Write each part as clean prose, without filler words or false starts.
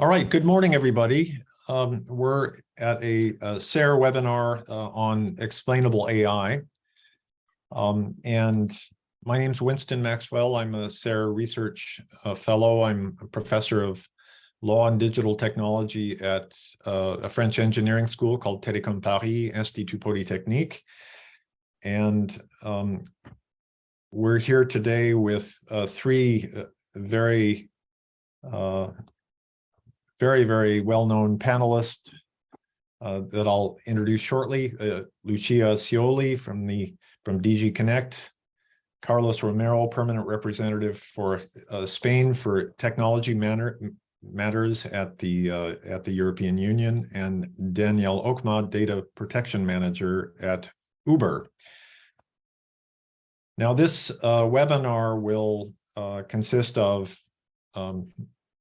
All right, good morning, everybody. We're at a SARE webinar on explainable AI. And my name's Winston Maxwell. I'm a SARE research fellow. I'm a professor of law and digital technology at a French engineering school called Télécom Paris, Institut Polytechnique. And we're here today with three very well-known panelists that I'll introduce shortly. Lucia Scioli from DG Connect, Carlos Romero, permanent representative for Spain for technology matters at the European Union, and Danielle Okma, data protection manager at Uber. Now, this webinar will consist of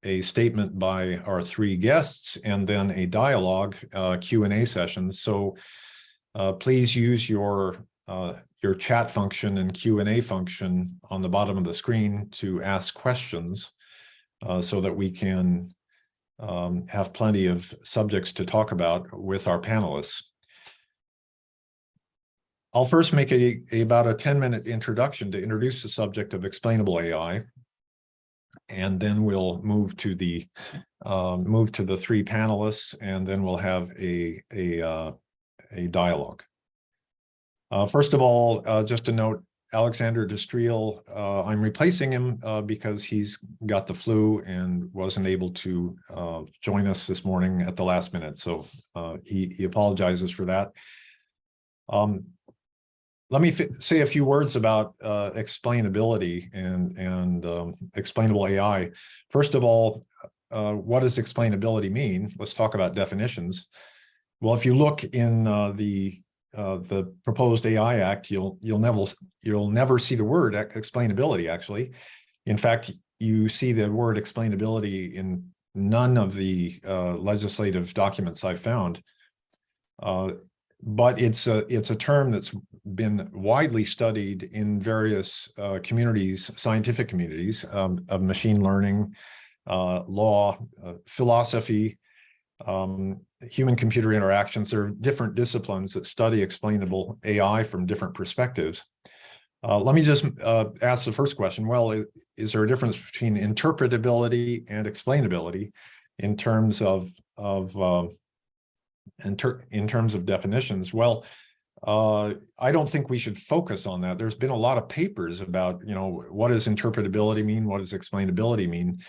a statement by our three guests, and then a dialogue Q&A session. So please use your chat function and Q&A function on the bottom of the screen to ask questions so that we can have plenty of subjects to talk about with our panelists. I'll first make about a 10-minute introduction to introduce the subject of explainable AI. And then we'll move to the three panelists, and then we'll have a dialogue. First of all, just a note, Alexander Destriel, I'm replacing him because he's got the flu and wasn't able to join us this morning at the last minute. So he apologizes for that. Let me say a few words about explainability and explainable AI. First of all, what does explainability mean? Let's talk about definitions. Well, if you look in the proposed AI Act, you'll never see the word explainability. Actually, in fact, you see the word explainability in none of the legislative documents I've found. But it's a term that's been widely studied in various communities, scientific communities of machine learning, law, philosophy, human-computer interactions. There are different disciplines that study explainable AI from different perspectives. Let me just ask the first question. Well, is there a difference between interpretability and explainability in terms of definitions? Well, I don't think we should focus on that. There's been a lot of papers about, what does interpretability mean? What does explainability mean?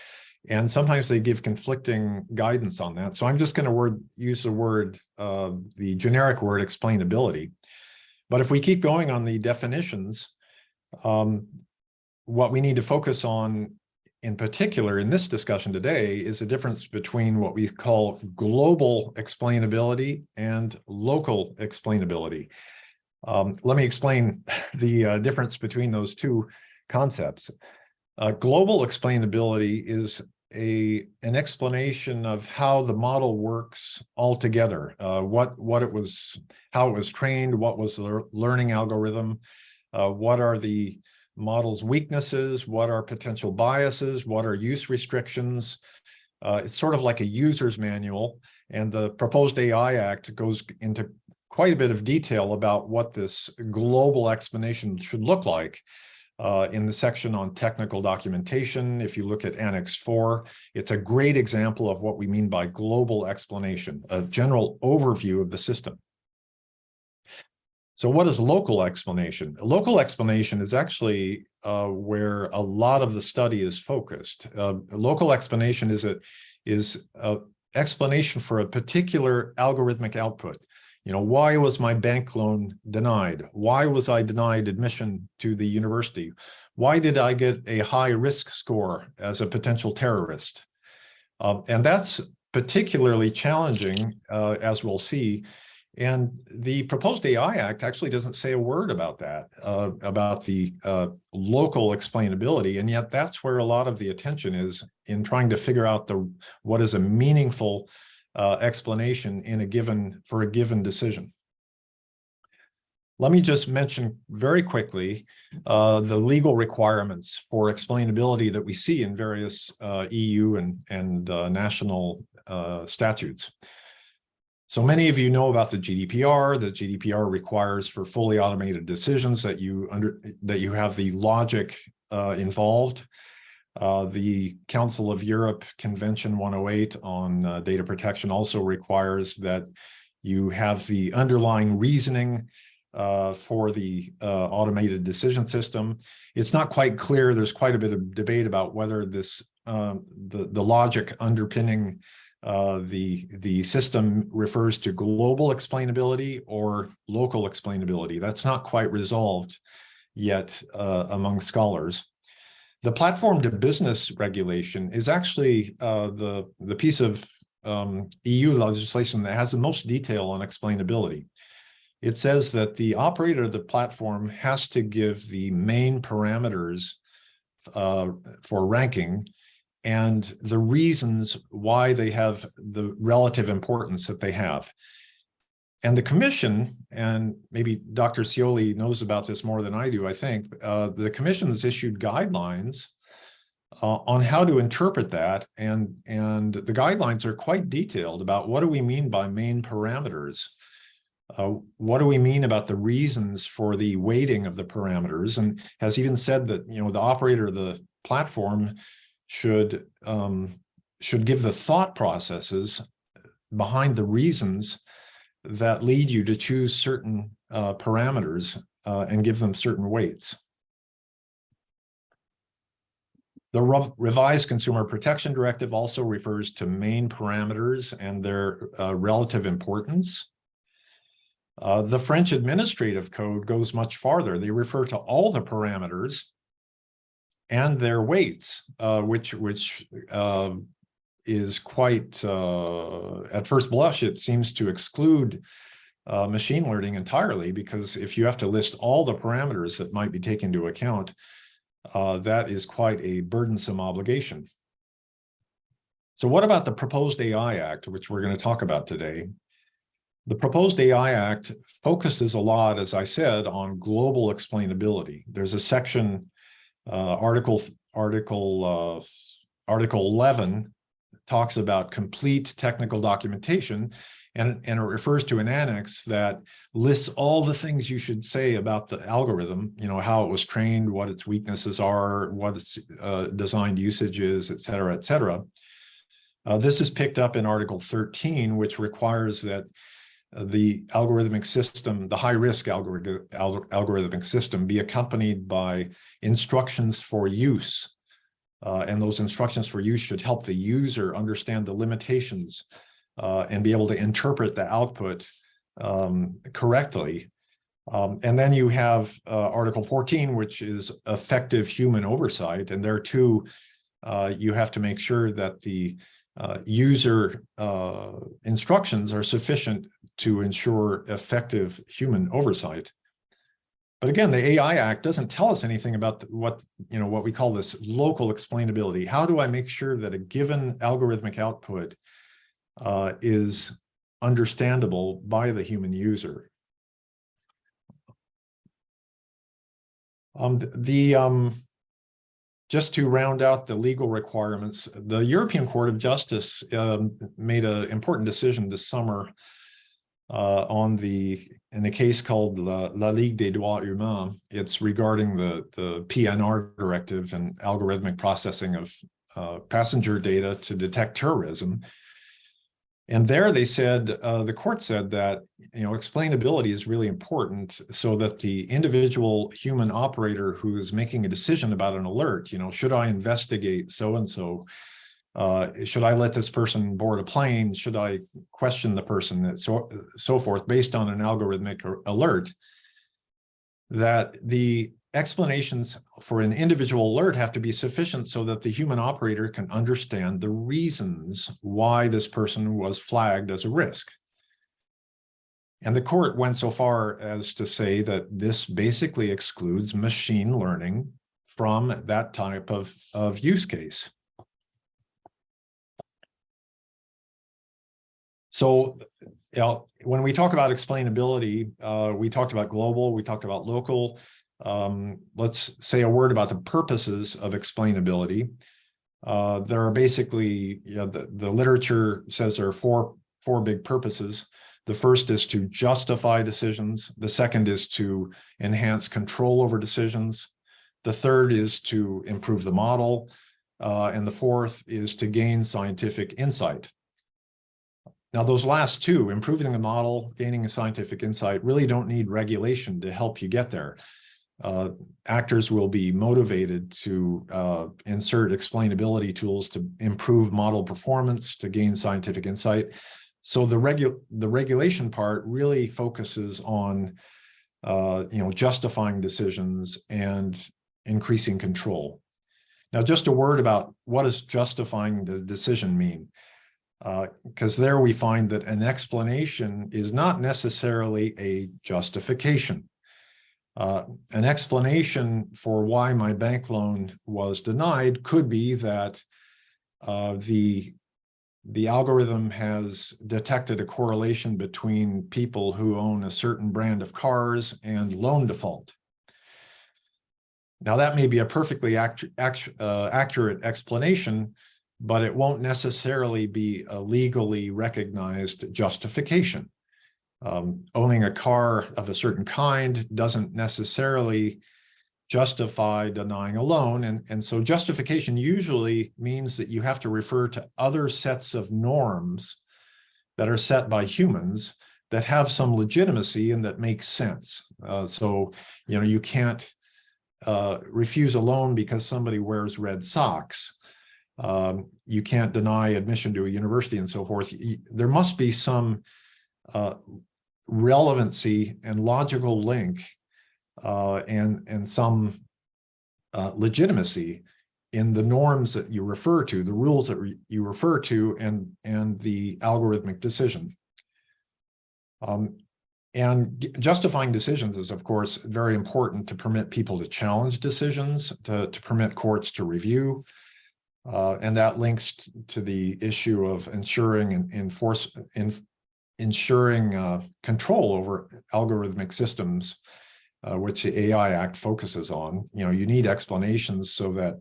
And sometimes they give conflicting guidance on that. So I'm just going to use the generic word explainability. But if we keep going on the definitions, what we need to focus on in particular in this discussion today is the difference between what we call global explainability and local explainability. Let me explain the difference between those two concepts. Global explainability is an explanation of how the model works altogether, how it was trained, what was the learning algorithm, what are the model's weaknesses, what are potential biases, what are use restrictions. It's sort of like a user's manual, and the proposed AI Act goes into quite a bit of detail about what this global explanation should look like. In the section on technical documentation, if you look at Annex 4, it's a great example of what we mean by global explanation, a general overview of the system. So what is local explanation? Local explanation is actually where a lot of the study is focused. Local explanation is an explanation for a particular algorithmic output. Why was my bank loan denied? Why was I denied admission to the university? Why did I get a high risk score as a potential terrorist? And that's particularly challenging, as we'll see. And the proposed AI Act actually doesn't say a word about that, about the local explainability. And yet that's where a lot of the attention is in trying to figure out what is a meaningful explanation for a given decision. Let me just mention very quickly the legal requirements for explainability that we see in various EU and national statutes. So many of you know about the GDPR. The GDPR requires for fully automated decisions that you have the logic involved. The Council of Europe Convention 108 on data protection also requires that you have the underlying reasoning for the automated decision system. It's not quite clear. There's quite a bit of debate about whether this the logic underpinning the system refers to global explainability or local explainability. That's not quite resolved yet among scholars. The platform to business regulation is actually the piece of EU legislation that has the most detail on explainability. It says that the operator of the platform has to give the main parameters for ranking and the reasons why they have the relative importance that they have. And the commission, and maybe Dr. Scioli knows about this more than I do, I think, the commission has issued guidelines on how to interpret that. And the guidelines are quite detailed about what do we mean by main parameters? What do we mean about the reasons for the weighting of the parameters? And has even said that, you know, the operator of the platform should give the thought processes behind the reasons that lead you to choose certain parameters and give them certain weights. The revised Consumer Protection Directive also refers to main parameters and their relative importance. The French Administrative Code goes much farther. They refer to all the parameters and their weights, which is quite, at first blush, it seems to exclude machine learning entirely, because if you have to list all the parameters that might be taken into account, that is quite a burdensome obligation. So what about the proposed AI Act, which we're going to talk about today? The proposed AI Act focuses a lot, as I said, on global explainability. There's a section, Article 11, talks about complete technical documentation, and it refers to an annex that lists all the things you should say about the algorithm, you know, how it was trained, what its weaknesses are, what its designed usage is, et cetera, et cetera. This is picked up in Article 13, which requires that the algorithmic system, the high-risk algorithmic system, be accompanied by instructions for use. And those instructions for use should help the user understand the limitations and be able to interpret the output correctly. And then you have Article 14, which is effective human oversight. And there too, you have to make sure that the user instructions are sufficient to ensure effective human oversight. But again, the AI Act doesn't tell us anything about what we call this local explainability. How do I make sure that a given algorithmic output is understandable by the human user? Just to round out the legal requirements, the European Court of Justice made an important decision this summer in a case called La Ligue des Droits Humains. It's regarding the PNR directive and algorithmic processing of passenger data to detect terrorism. And there they said, the court said that, you know, explainability is really important so that the individual human operator who is making a decision about an alert, you know, should I investigate so-and-so? Should I let this person board a plane? Should I question the person? And so forth, based on an algorithmic alert, that the explanations for an individual alert have to be sufficient so that the human operator can understand the reasons why this person was flagged as a risk. And the court went so far as to say that this basically excludes machine learning from that type of use case. So, when we talk about explainability, we talked about global, we talked about local. Let's say a word about the purposes of explainability. There are basically, the literature says there are four big purposes. The first is to justify decisions. The second is to enhance control over decisions. The third is to improve the model. And the fourth is to gain scientific insight. Now, those last two, improving the model, gaining a scientific insight, really don't need regulation to help you get there. Actors will be motivated to insert explainability tools to improve model performance, to gain scientific insight. So the regulation part really focuses on justifying decisions and increasing control. Now, just a word about what does justifying the decision mean? Because there we find that an explanation is not necessarily a justification. An explanation for why my bank loan was denied could be that the algorithm has detected a correlation between people who own a certain brand of cars and loan default. Now, that may be a perfectly accurate explanation, but it won't necessarily be a legally recognized justification. Owning a car of a certain kind doesn't necessarily justify denying a loan. And so justification usually means that you have to refer to other sets of norms that are set by humans that have some legitimacy and that make sense. So, you can't refuse a loan because somebody wears red socks. You can't deny admission to a university and so forth. There must be some relevancy and logical link and some legitimacy in the norms that you refer to, the rules that you refer to, and the algorithmic decision. And justifying decisions is, of course, very important to permit people to challenge decisions, to permit courts to review. And that links to the issue of ensuring control over algorithmic systems, which the AI Act focuses on. You need explanations so that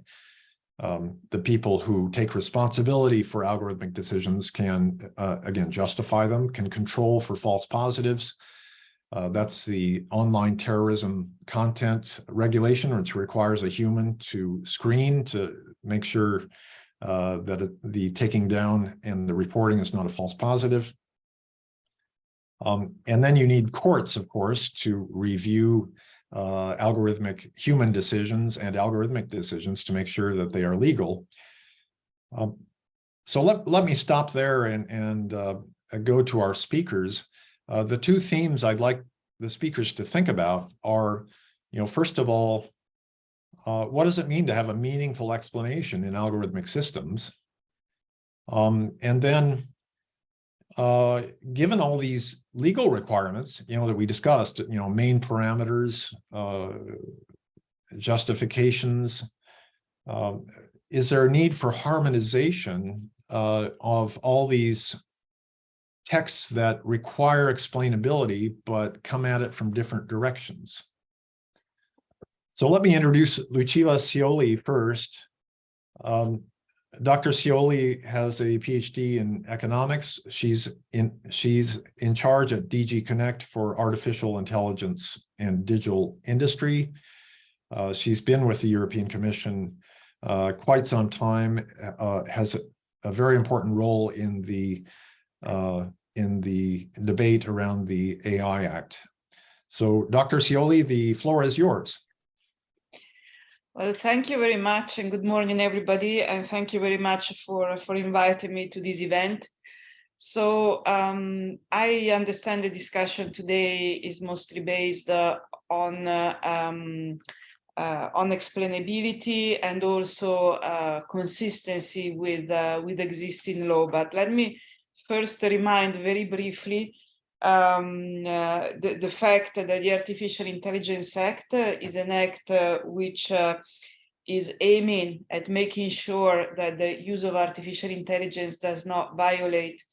the people who take responsibility for algorithmic decisions can, again, justify them, can control for false positives. That's the online terrorism content regulation, which requires a human to screen to make sure that the taking down and the reporting is not a false positive. And then you need courts, of course, to review algorithmic human decisions and algorithmic decisions to make sure that they are legal. So let me stop there and go to our speakers. The two themes I'd like the speakers to think about are, first of all, what does it mean to have a meaningful explanation in algorithmic systems? And then, given all these legal requirements, that we discussed, main parameters, justifications, is there a need for harmonization of all these texts that require explainability, but come at it from different directions? So let me introduce Lucilla Scioli first. Dr. Scioli has a PhD in economics. She's in charge at DG Connect for artificial intelligence and digital industry. She's been with the European Commission quite some time, has a very important role in the debate around the AI Act. So, Dr. Scioli, the floor is yours. Well, thank you very much, and good morning, everybody, and thank you very much for inviting me to this event. So I understand the discussion today is mostly based on explainability and also consistency with existing law. But let me first remind very briefly the fact that the Artificial Intelligence Act is an act which is aiming at making sure that the use of artificial intelligence does not violate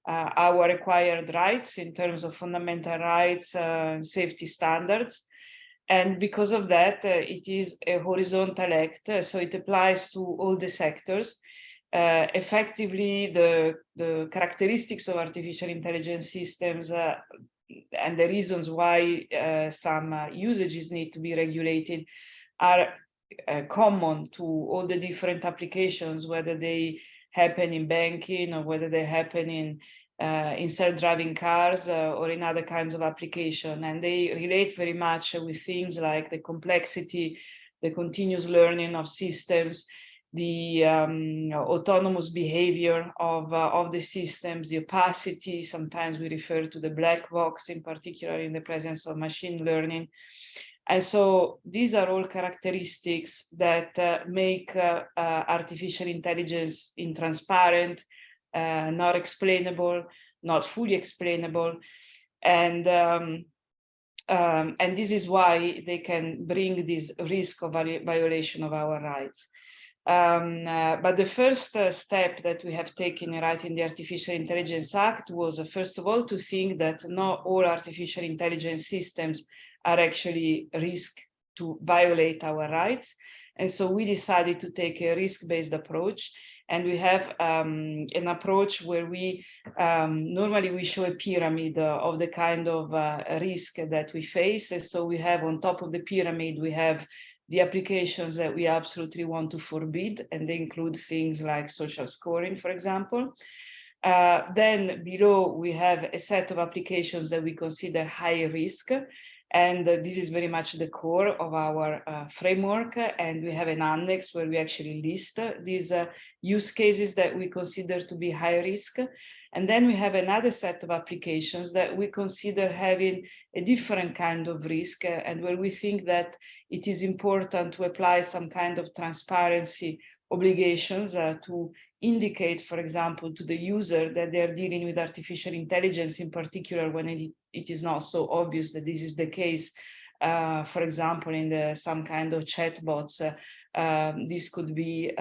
our required rights in terms of fundamental rights and safety standards. And because of that, it is a horizontal act, so it applies to all the sectors. Effectively, the characteristics of artificial intelligence systems and the reasons why some usages need to be regulated are common to all the different applications, whether they happen in banking or whether they happen in self-driving cars or in other kinds of application. And they relate very much with things like the complexity, the continuous learning of systems, the autonomous behavior of the systems, the opacity. Sometimes we refer to the black box, in particular in the presence of machine learning. And so these are all characteristics that make artificial intelligence intransparent, not explainable, not fully explainable. And this is why they can bring this risk of violation of our rights. But the first step that we have taken in writing the Artificial Intelligence Act was, first of all, to think that not all artificial intelligence systems are actually risk to violate our rights. And so we decided to take a risk-based approach. And we have an approach where we normally we show a pyramid of the kind of risk that we face. And so we have on top of the pyramid, we have the applications that we absolutely want to forbid, and they include things like social scoring, for example. Then below, we have a set of applications that we consider high risk, and this is very much the core of our framework. And we have an annex where we actually list these use cases that we consider to be high risk. And then we have another set of applications that we consider having a different kind of risk, and where we think that it is important to apply some kind of transparency obligations to indicate, for example, to the user that they're dealing with artificial intelligence, in particular when it is not so obvious that this is the case. For example, in some kind of chatbots, this could be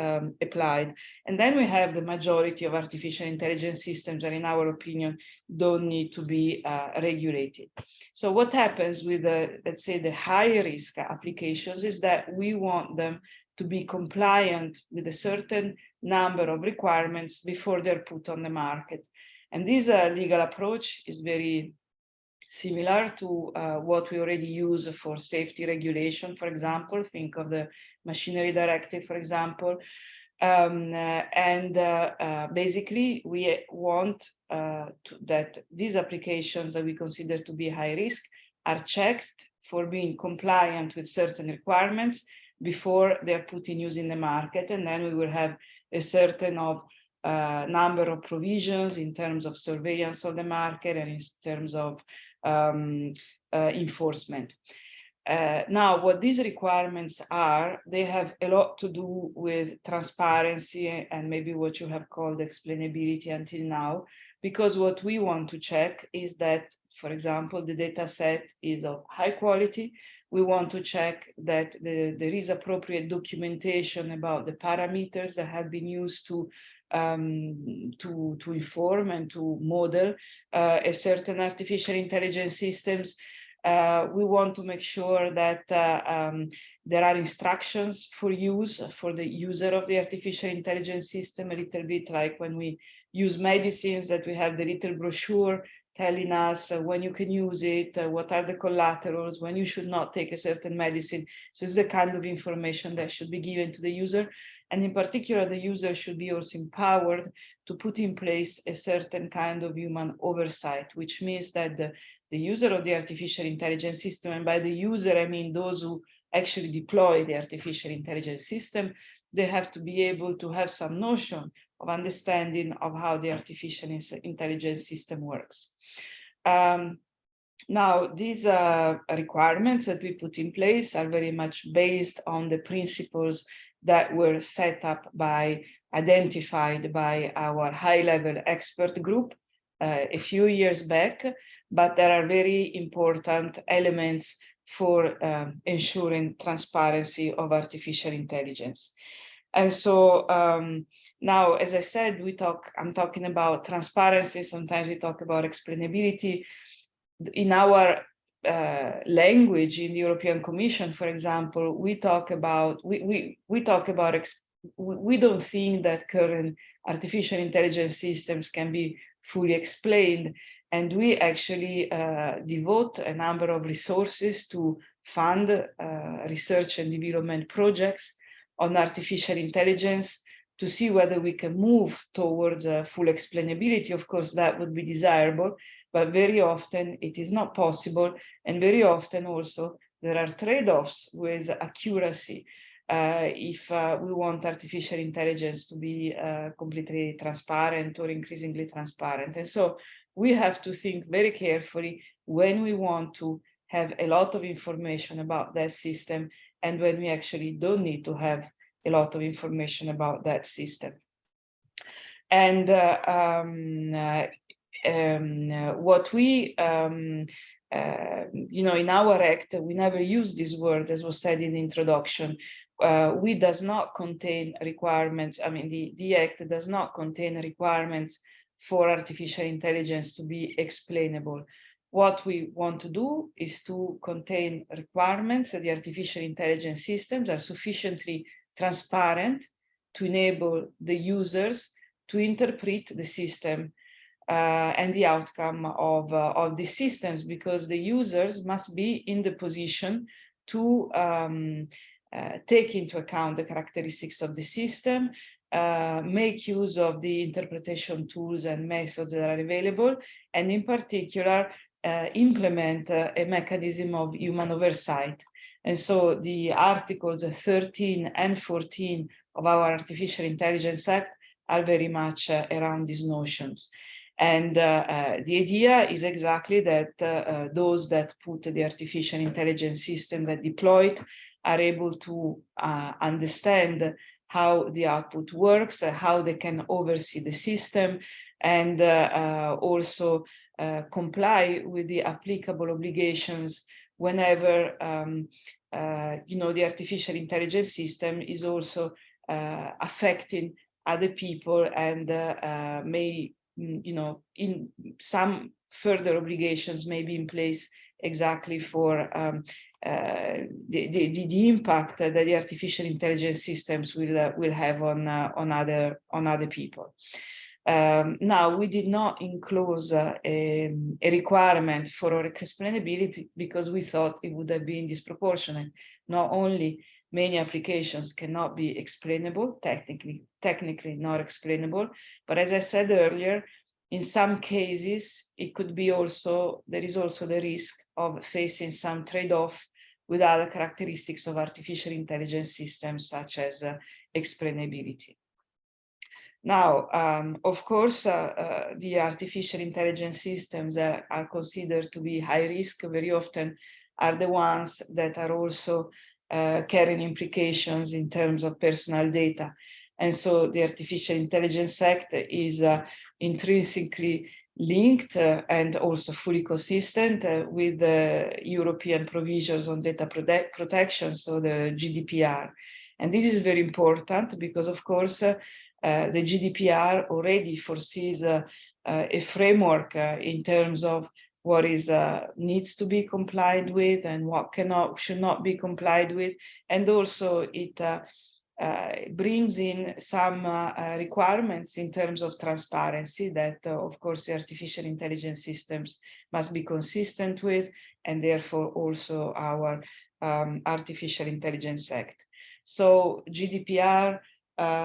applied. And then we have the majority of artificial intelligence systems that, in our opinion, don't need to be regulated. So what happens with let's say, the high risk applications is that we want them to be compliant with a certain number of requirements before they're put on the market. And this legal approach is very similar to what we already use for safety regulation, for example. Think of the Machinery Directive, for example. Basically, we want that these applications that we consider to be high risk are checked for being compliant with certain requirements before they're put in use in the market. And then we will have a certain number of provisions in terms of surveillance of the market and in terms of enforcement. Now, what these requirements are, they have a lot to do with transparency and maybe what you have called explainability until now, because what we want to check is that, for example, the data set is of high quality. We want to check that there is appropriate documentation about the parameters that have been used to inform and to model a certain artificial intelligence systems. We want to make sure that there are instructions for use for the user of the artificial intelligence system, a little bit like when we use medicines, that we have the little brochure telling us when you can use it, what are the collaterals, when you should not take a certain medicine. So it's the kind of information that should be given to the user. And in particular, the user should be also empowered to put in place a certain kind of human oversight, which means that the user of the artificial intelligence system, and by the user, I mean those who actually deploy the artificial intelligence system, they have to be able to have some notion of understanding of how the artificial intelligence system works. Now, these requirements that we put in place are very much based on the principles that were set up identified by our high-level expert group a few years back, but there are very important elements for ensuring transparency of artificial intelligence. And so Now, as I said, I'm talking about transparency. Sometimes we talk about explainability. In our language in the European Commission, for example, we don't think that current artificial intelligence systems can be fully explained, and we actually devote a number of resources to fund research and development projects on artificial intelligence to see whether we can move towards full explainability. Of course, that would be desirable, but very often it is not possible. And very often also there are trade-offs with accuracy if we want artificial intelligence to be completely transparent or increasingly transparent. And so we have to think very carefully when we want to have a lot of information about that system and when we actually don't need to have a lot of information about that system. And what we, in our act, we never use this word, as was said in the introduction. We does not contain requirements. I mean, the act does not contain requirements for artificial intelligence to be explainable. What we want to do is to contain requirements that the artificial intelligence systems are sufficiently transparent to enable the users to interpret the system and the outcome of the systems, because the users must be in the position to take into account the characteristics of the system, make use of the interpretation tools and methods that are available, and in particular, implement a mechanism of human oversight. And so the articles 13 and 14 of our Artificial Intelligence Act are very much around these notions. And the idea is exactly that those that put the artificial intelligence system that deploy it are able to understand how the output works, how they can oversee the system, and also comply with the applicable obligations whenever the artificial intelligence system is also affecting other people and may, in some further obligations may be in place exactly for the impact that the artificial intelligence systems will have on other people. Now, we did not include a requirement for explainability because we thought it would have been disproportionate. Not only many applications cannot be explainable, technically not explainable, but as I said earlier, in some cases, it could be also, there is also the risk of facing some trade-off with other characteristics of artificial intelligence systems, such as explainability. Now, of course, the artificial intelligence systems that are considered to be high risk very often are the ones that are also carrying implications in terms of personal data. And so the Artificial Intelligence Act is intrinsically linked and also fully consistent with the European provisions on data protection, so the GDPR. And this is very important because, of course, the GDPR already foresees a framework in terms of what is needs to be complied with and what should not be complied with, and also it brings in some requirements in terms of transparency that, of course, the artificial intelligence systems must be consistent with, and therefore also our Artificial Intelligence Act. So GDPR,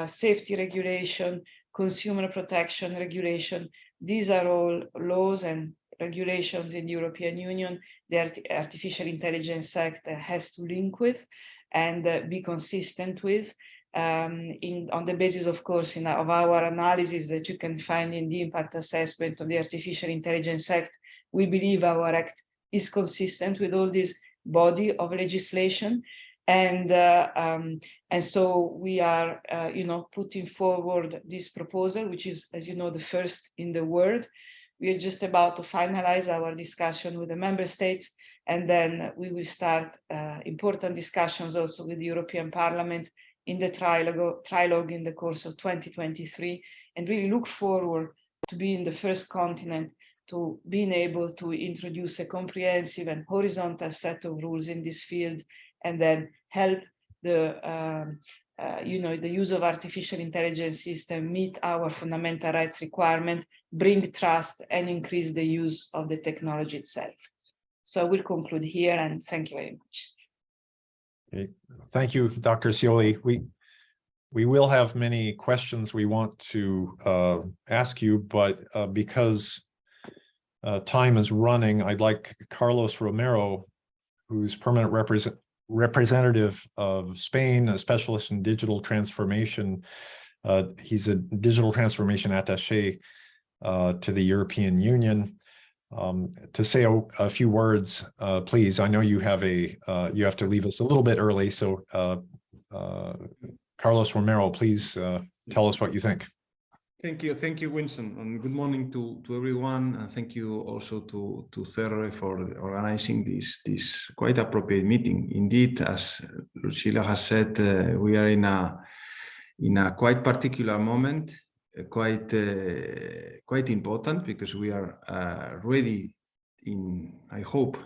safety regulation, consumer protection regulation, these are all laws and regulations in the European Union the Artificial Intelligence Act has to link with and be consistent with on the basis, of course, of our analysis that you can find in the impact assessment of the Artificial Intelligence Act. We believe our act is consistent with all this body of legislation. And so we are, putting forward this proposal, which is, as you know, the first in the world. We are just about to finalize our discussion with the member states, and then we will start important discussions also with the European Parliament in the trilogue in the course of 2023, and really look forward to being the first continent to being able to introduce a comprehensive and horizontal set of rules in this field, and then help the the use of artificial intelligence system meet our fundamental rights requirement, bring trust, and increase the use of the technology itself. So I will conclude here, and thank you very much. Okay. Thank you, Dr. Scioli. We will have many questions we want to ask you, but because time is running, I'd like Carlos Romero, who's permanent representative of Spain, a specialist in digital transformation. He's a digital transformation attaché to the European Union. To say a few words, please. I know you have you have to leave us a little bit early, so Carlos Romero, please tell us what you think. Thank you, Winston, and good morning to everyone, and thank you also to Terre for organizing this quite appropriate meeting. Indeed, as Lucila has said, we are in a quite particular moment, quite important, because we are ready in, I hope,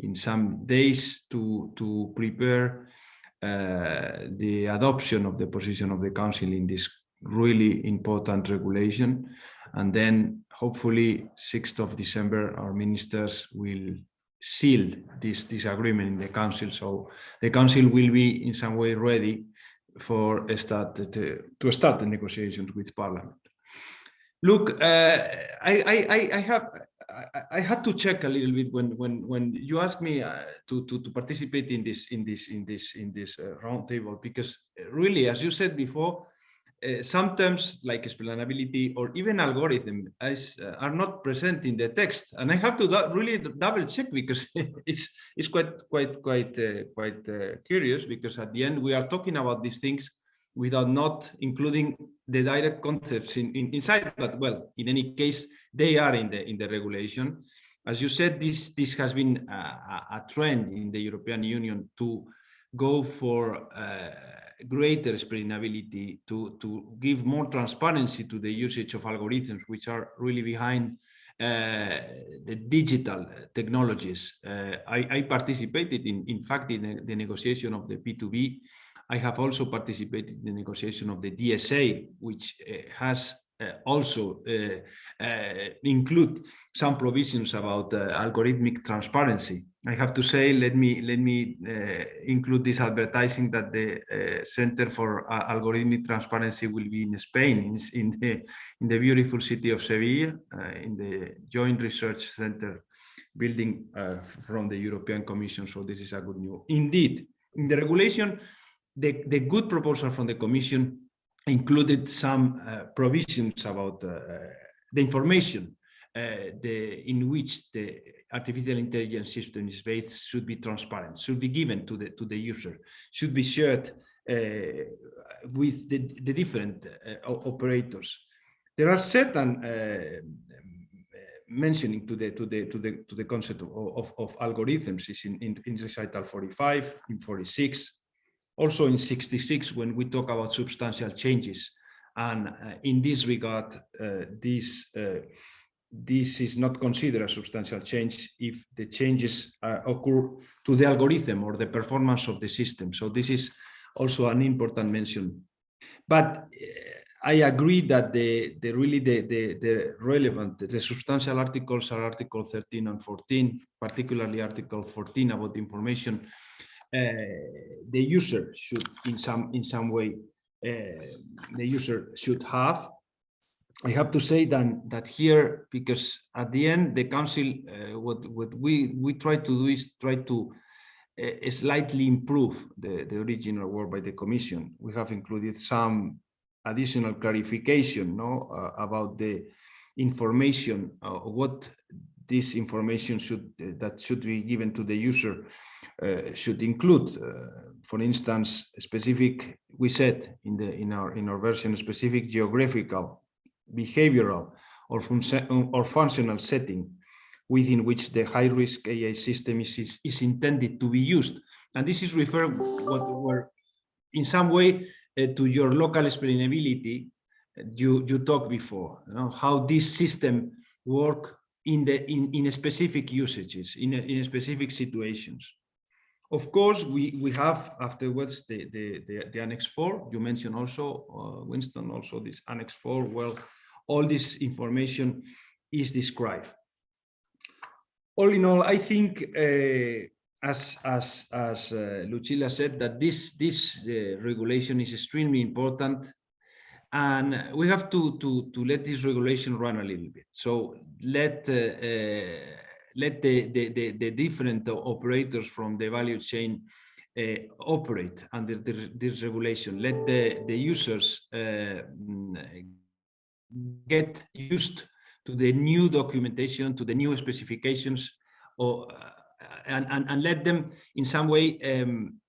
in some days to prepare the adoption of the position of the Council in this really important regulation, and then hopefully 6th of December our ministers will seal this agreement in the Council, so the Council will be in some way ready for to start the negotiations with Parliament. Look, I had to check a little bit when you asked me to participate in this roundtable, because really, as you said before, sometimes like explainability or even algorithm are not present in the text, and I have to really double check, because it's quite curious, because at the end we are talking about these things without not including the direct concepts inside, but well, in any case, they are in the regulation. As you said, this has been a trend in the European Union to go for greater explainability, to give more transparency to the usage of algorithms, which are really behind the digital technologies. I participated in fact in the negotiation of the P2B. I have also participated in the negotiation of the DSA, which has also include some provisions about algorithmic transparency. I have to say, let me include this advertising that the Center for Algorithmic Transparency will be in Spain, in the beautiful city of Seville, in the Joint Research Center building from the European Commission. So this is a good news. Indeed, in the regulation, the good proposal from the Commission included some provisions about the information in which the artificial intelligence system is based should be transparent, should be given to the user, should be shared with the different operators. There are certain mentioning to the concept of algorithms is in recital 45, in 46. Also in 66, when we talk about substantial changes, and in this regard, this is not considered a substantial change if the changes occur to the algorithm or the performance of the system. So this is also an important mention. But I agree that the relevant, the substantial articles are Article 13 and 14, particularly Article 14 about the information the user should in some way the user should have. I have to say that here, because at the end the Council what we try to do is try to slightly improve the original work by the Commission. We have included some additional clarification about the information, what this information should be given to the user should include. For instance, specific, we said in our version, specific geographical, behavioral, or functional setting within which the high-risk AI system is intended to be used. And this is referred what in some way to your local explainability you talked before, how this system work in specific usages, in specific situations. Of course, we have afterwards the Annex 4. You mentioned also, Winston, also this Annex 4. Well, all this information is described. All in all, I think, as Lucilla said, that this regulation is extremely important, and we have to let this regulation run a little bit. So let the different operators from the value chain operate under this regulation. Let the users get used to the new documentation, to the new specifications, and let them in some way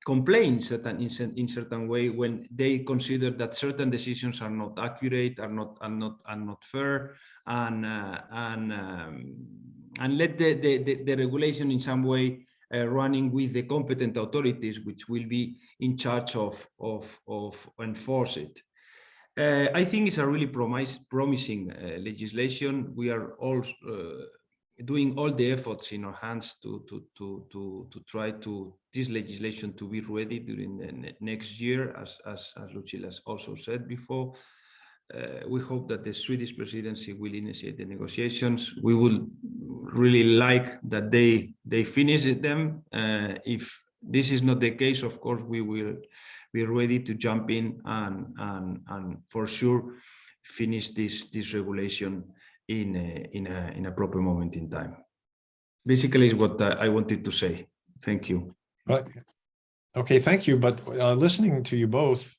complain in certain way when they consider that certain decisions are not accurate, are not fair, and let the regulation in some way running with the competent authorities which will be in charge of enforce it. I think it's a really promising legislation. We are all doing all the efforts in our hands to try to this legislation to be ready during the next year, as Lucilla has also said before. We hope that the Swedish presidency will initiate the negotiations. We would really like that they finish them. If this is not the case, of course, we will be ready to jump in and for sure finish this regulation in a proper moment in time. Basically, is what I wanted to say. Thank you. Okay, thank you. But listening to you both,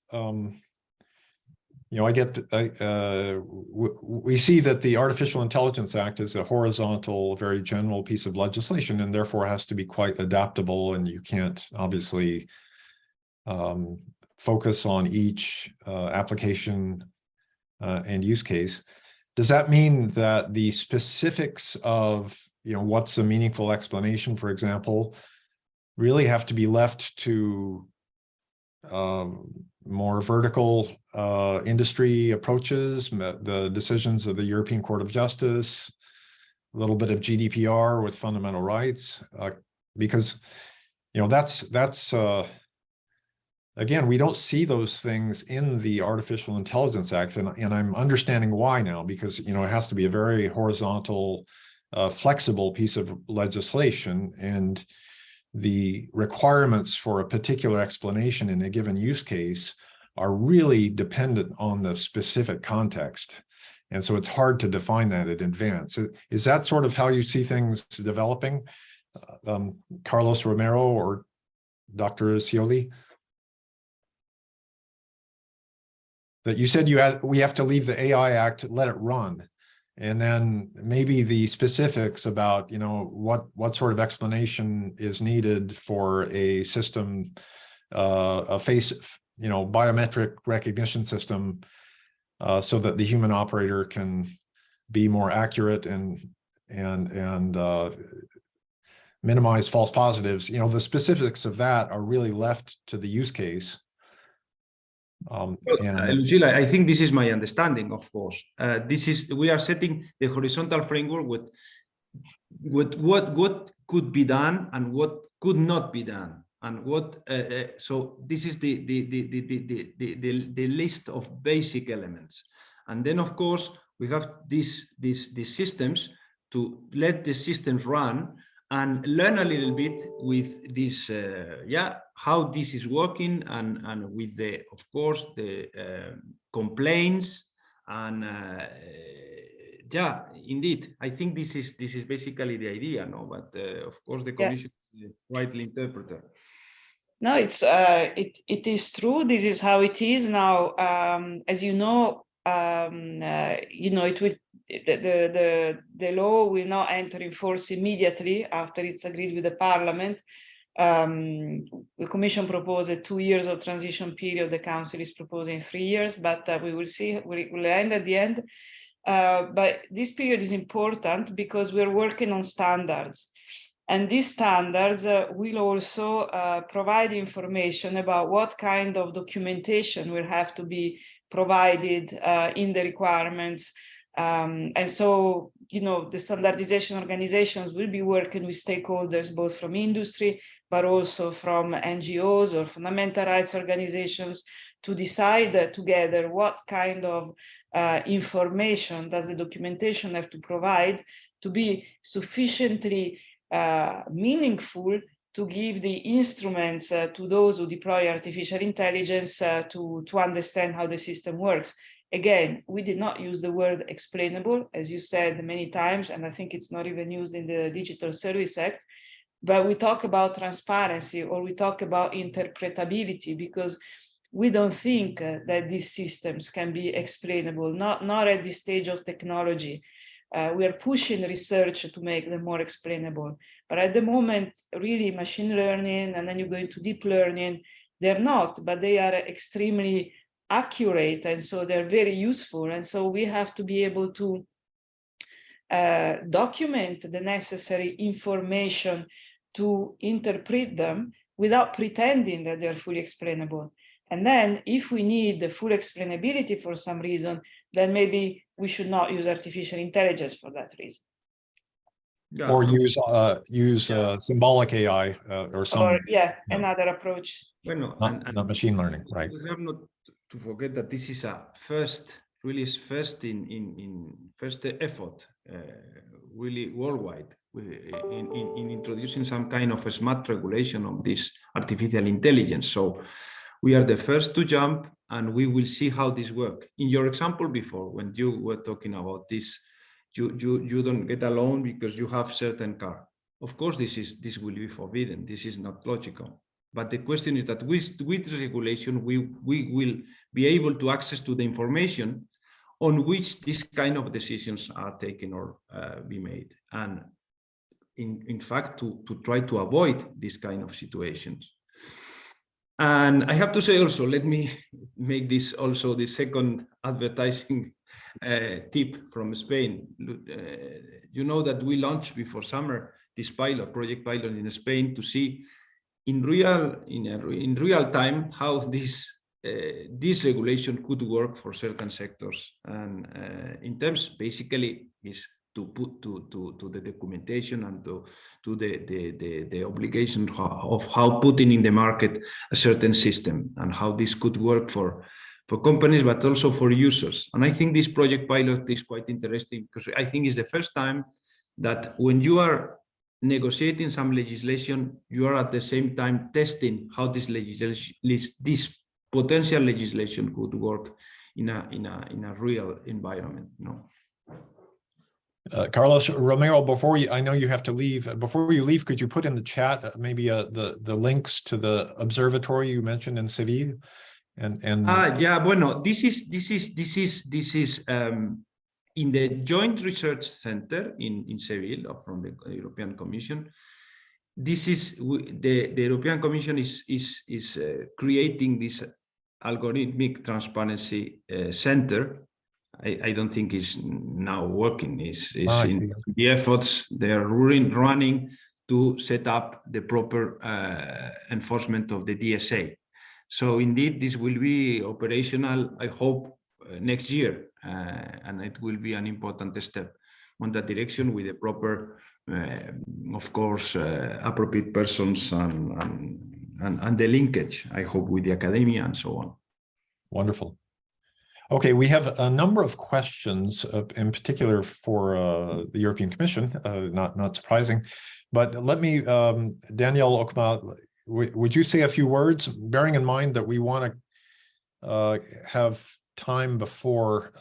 we see that the Artificial Intelligence Act is a horizontal, very general piece of legislation, and therefore has to be quite adaptable, and you can't obviously focus on each application and use case. Does that mean that the specifics of what's a meaningful explanation, for example, really have to be left to more vertical industry approaches, the decisions of the European Court of Justice, a little bit of GDPR with fundamental rights? Because that's again, we don't see those things in the Artificial Intelligence Act, and I'm understanding why now, because it has to be a very horizontal, flexible piece of legislation, and the requirements for a particular explanation in a given use case are really dependent on the specific context. And so it's hard to define that in advance. Is that sort of how you see things developing, Carlos Romero or Dr. Scioli? That you said we have to leave the AI Act, let it run, and then maybe the specifics about what sort of explanation is needed for a system, a face biometric recognition system, so that the human operator can be more accurate and minimize false positives. The specifics of that are really left to the use case. Lucilla, I think this is my understanding, of course. We are setting the horizontal framework with what could be done and what could not be done, and what. So this is the list of basic elements, and then of course we have these systems to let the systems run and learn a little bit with this, how this is working, and with of course the complaints, and indeed, I think this is basically the idea, no? But of course the Commission is the rightly interpreter. No, it is true. This is how it is now. As you know, it will. The law will not enter in force immediately after it's agreed with the Parliament. The Commission proposed 2 years of transition period. The Council is proposing 3 years, but we will see. Will end at the end. But this period is important because we're working on standards. And these standards will also provide information about what kind of documentation will have to be provided in the requirements. And so, the standardization organizations will be working with stakeholders, both from industry, but also from NGOs or fundamental rights organizations, to decide together what kind of information does the documentation have to provide to be sufficiently meaningful to give the instruments to those who deploy artificial intelligence to understand how the system works. Again, we did not use the word explainable, as you said many times, and I think it's not even used in the Digital Service Act, but we talk about transparency, or we talk about interpretability, because we don't think that these systems can be explainable, not at this stage of technology. We are pushing research to make them more explainable. But at the moment, really machine learning, and then you go into deep learning, they're not, but they are extremely accurate. And so they're very useful. And so we have to be able to document the necessary information to interpret them without pretending that they're fully explainable. And then if we need the full explainability for some reason, then maybe we should not use artificial intelligence for that reason. Yeah. Or use symbolic AI or some. Or another approach. Bueno, not machine learning, right? We have not to forget that this is a first effort, really worldwide, in introducing some kind of a smart regulation of this artificial intelligence. So we are the first to jump, and we will see how this works. In your example before, when you were talking about this, you don't get a loan because you have certain car. Of course, this will be forbidden. This is not logical. But the question is that with regulation, we will be able to access to the information on which these kind of decisions are taken or be made. And in fact, to try to avoid these kind of situations. And I have to say also, let me make this also the second advertising tip from Spain. You know that we launched before summer this project pilot in Spain to see in real time how this regulation could work for certain sectors. And in terms, basically, is to put to the documentation and to the obligation of how putting in the market a certain system and how this could work for companies, but also for users. And I think this project pilot is quite interesting because I think it's the first time that when you are negotiating some legislation, you are at the same time testing how this potential legislation could work in a real environment. Carlos Romero, I know you have to leave. Before you leave, could you put in the chat maybe the links to the observatory you mentioned in Seville? Bueno, this is in the Joint Research Center in Seville from the European Commission. This is the European Commission is creating this algorithmic transparency center. I don't think it's now working. It's in the efforts they are running to set up the proper enforcement of the DSA. So indeed, this will be operational, I hope, next year, and it will be an important step on that direction with the proper, of course, appropriate persons and the linkage, I hope, with the academia and so on. Wonderful. Okay, we have a number of questions, in particular for the European Commission, not surprising, but let me, Daniel Okma, would you say a few words, bearing in mind that we want to have time before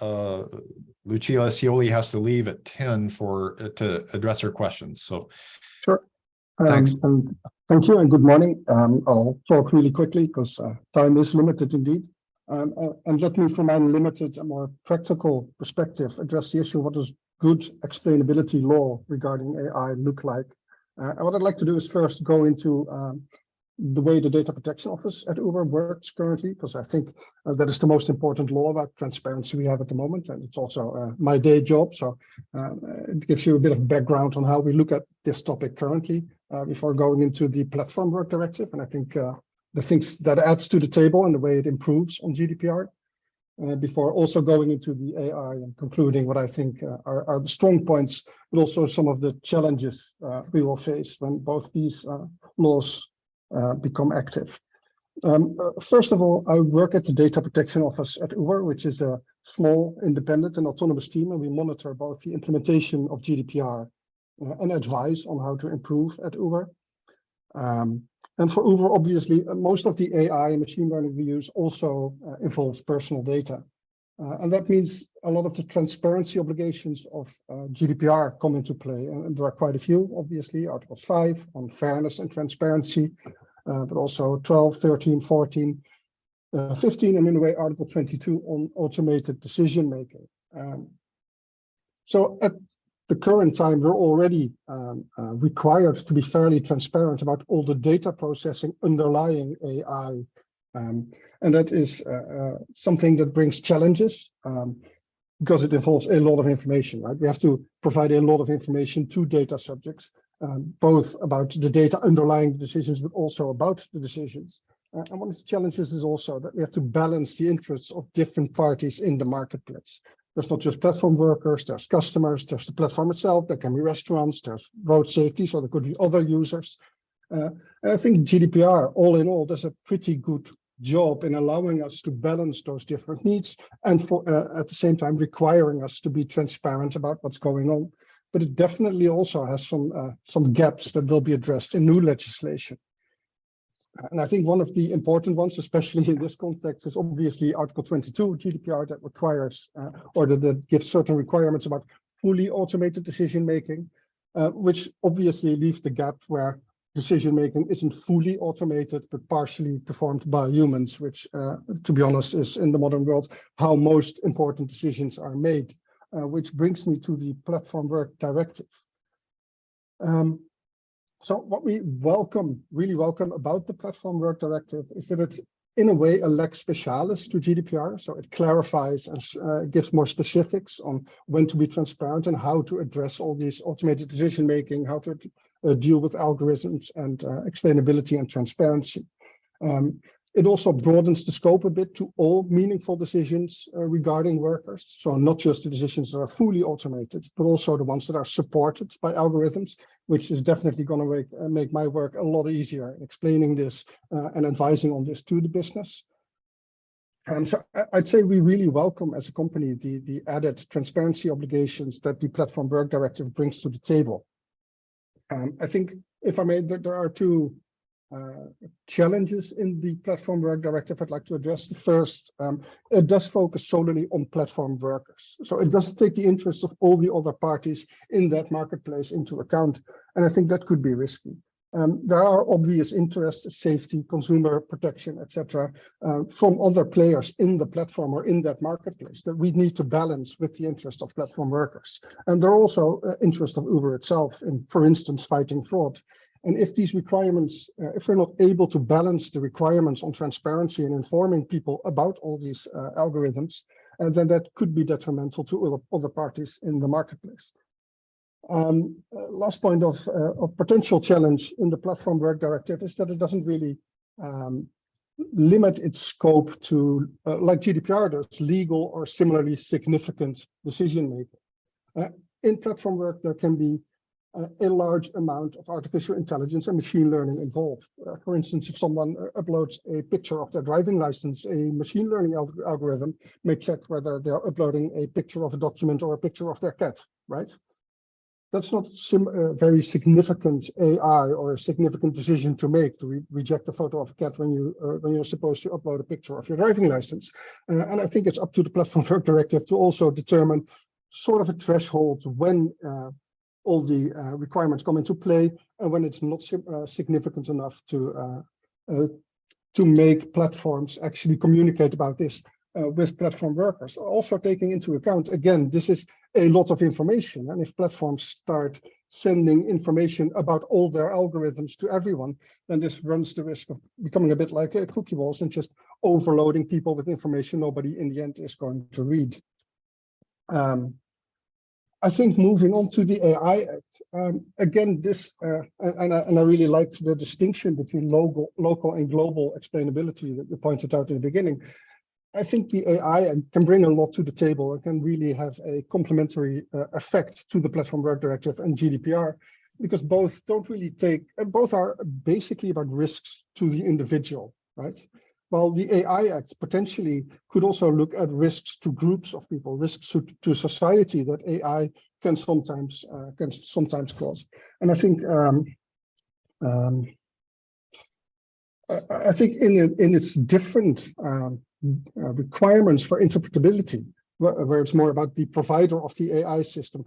Lucia Scioli has to leave at 10 to address her questions. So, sure. Thanks. And thank you and good morning. I'll talk really quickly because time is limited indeed. And let me, from my limited and more practical perspective, address the issue: what does good explainability law regarding AI look like? And what I'd like to do is first go into the way the Data Protection Office at Uber works currently, because I think that is the most important law about transparency we have at the moment, and it's also my day job. So it gives you a bit of background on how we look at this topic currently before going into the Platform Work Directive. And I think the things that adds to the table and the way it improves on GDPR. Before also going into the AI and concluding what I think are the strong points, but also some of the challenges we will face when both these laws become active. First of all, I work at the Data Protection Office at Uber, which is a small, independent and autonomous team, and we monitor both the implementation of GDPR and advise on how to improve at Uber. And for Uber, obviously, most of the AI and machine learning we use also involves personal data. And that means a lot of the transparency obligations of GDPR come into play. And there are quite a few, obviously, Articles 5 on fairness and transparency, but also 12, 13, 14, 15, and in a way, Article 22 on automated decision making. So at the current time, we're already required to be fairly transparent about all the data processing underlying AI. And that is something that brings challenges because it involves a lot of information, right? We have to provide a lot of information to data subjects, both about the data underlying the decisions, but also about the decisions. And one of the challenges is also that we have to balance the interests of different parties in the marketplace. There's not just platform workers, there's customers, there's the platform itself, there can be restaurants, there's road safety, so there could be other users. And I think GDPR, all in all, does a pretty good job in allowing us to balance those different needs and for at the same time requiring us to be transparent about what's going on. But it definitely also has some gaps that will be addressed in new legislation. And I think one of the important ones, especially in this context, is obviously Article 22 GDPR that requires or that gives certain requirements about fully automated decision making, which obviously leaves the gap where decision making isn't fully automated but partially performed by humans, which, to be honest, is in the modern world how most important decisions are made. Which brings me to the Platform Work Directive. So what we really welcome about the Platform Work Directive is that it's in a way a lex specialis to GDPR. So it clarifies and gives more specifics on when to be transparent and how to address all these automated decision making, how to deal with algorithms and explainability and transparency. It also broadens the scope a bit to all meaningful decisions regarding workers. So not just the decisions that are fully automated, but also the ones that are supported by algorithms, which is definitely going to make my work a lot easier explaining this and advising on this to the business. And so I'd say we really welcome as a company the added transparency obligations that the Platform Work Directive brings to the table. I think, if I may, there are two challenges in the Platform Work Directive I'd like to address. The first, it does focus solely on platform workers. So it doesn't take the interests of all the other parties in that marketplace into account. And I think that could be risky. There are obvious interests, safety, consumer protection, etc., from other players in the platform or in that marketplace that we need to balance with the interest of platform workers. And there are also interests of Uber itself in, for instance, fighting fraud. And if these requirements, if we're not able to balance the requirements on transparency and informing people about all these algorithms, then that could be detrimental to other parties in the marketplace. Last point of potential challenge in the Platform Work Directive is that it doesn't really limit its scope to, like GDPR does, legal or similarly significant decision making. In platform work, there can be a large amount of artificial intelligence and machine learning involved. For instance, if someone uploads a picture of their driving license, a machine learning algorithm may check whether they're uploading a picture of a document or a picture of their cat, right? That's not very significant AI or a significant decision to make to reject a photo of a cat when you're supposed to upload a picture of your driving license. And I think it's up to the Platform Work Directive to also determine sort of a threshold when all the requirements come into play and when it's not significant enough to make platforms actually communicate about this with platform workers. Also taking into account, again, this is a lot of information. And if platforms start sending information about all their algorithms to everyone, then this runs the risk of becoming a bit like a cookie walls and just overloading people with information nobody in the end is going to read. I think moving on to the AI Act, again, this, and I really liked the distinction between local and global explainability that you pointed out in the beginning. I think the AI Act can bring a lot to the table and can really have a complementary effect to the Platform Work Directive and GDPR, because both don't really both are basically about risks to the individual, right? While the AI Act potentially could also look at risks to groups of people, risks to society that AI can sometimes cause. And I think in its different requirements for interpretability, where it's more about the provider of the AI system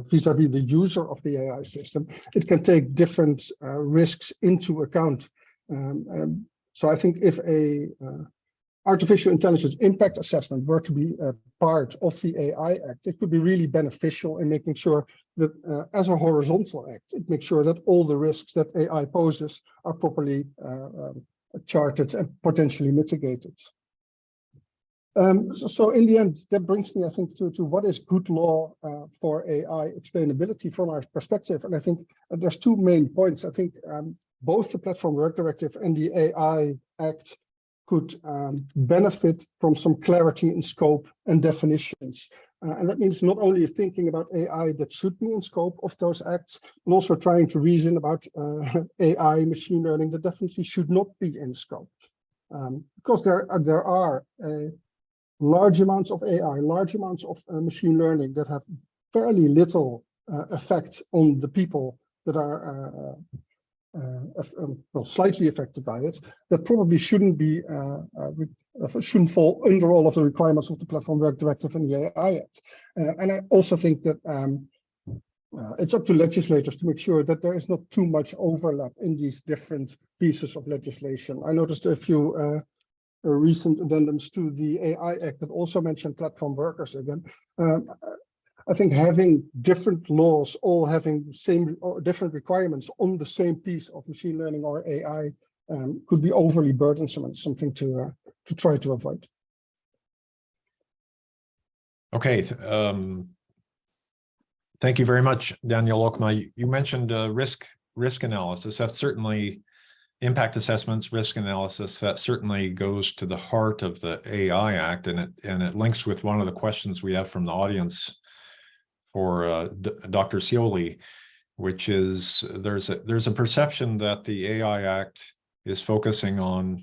vis-a-vis the user of the AI system, it can take different risks into account. So I think if a artificial intelligence impact assessment were to be a part of the AI Act, it could be really beneficial in making sure that as a horizontal act, it makes sure that all the risks that AI poses are properly charted and potentially mitigated. So in the end, that brings me, I think, to what is good law for AI explainability from our perspective. And I think there's two main points. I think both the Platform Work Directive and the AI Act could benefit from some clarity in scope and definitions. And that means not only thinking about AI that should be in scope of those acts, but also trying to reason about AI, machine learning that definitely should not be in scope. Because there are large amounts of AI, large amounts of machine learning that have fairly little effect on the people that are well, slightly affected by it, that probably shouldn't fall under all of the requirements of the Platform Work Directive and the AI Act. And I also think that it's up to legislators to make sure that there is not too much overlap in these different pieces of legislation. I noticed a few recent addendums to the AI Act that also mentioned platform workers again. I think having different laws, all having same or different requirements on the same piece of machine learning or AI could be overly burdensome and something to try to avoid. Okay. Thank you very much, Daniel Lokma. You mentioned risk analysis. That's certainly impact assessments, risk analysis. That certainly goes to the heart of the AI Act, and it links with one of the questions we have from the audience for Dr. Scioli, which is there's a perception that the AI Act is focusing on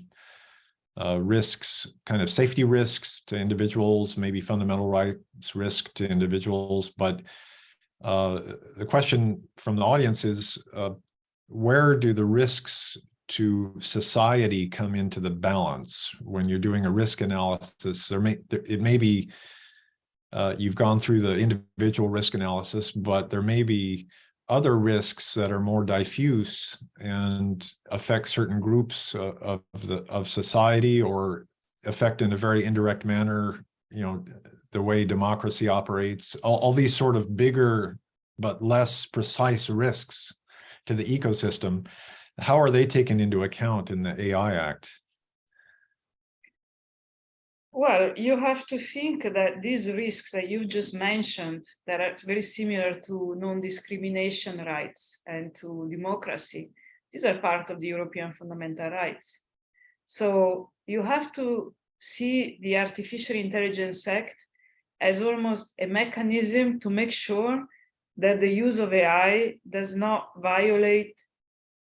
risks, kind of safety risks to individuals, maybe fundamental rights risk to individuals. But the question from the audience is, where do the risks to society come into the balance when you're doing a risk analysis? It may be you've gone through the individual risk analysis, but there may be other risks that are more diffuse and affect certain groups of society, or affect in a very indirect manner, the way democracy operates. All these sort of bigger but less precise risks to the ecosystem. How are they taken into account in the AI Act? Well, you have to think that these risks that you just mentioned, that are very similar to non-discrimination rights and to democracy, these are part of the European fundamental rights. So you have to see the Artificial Intelligence Act as almost a mechanism to make sure that the use of AI does not violate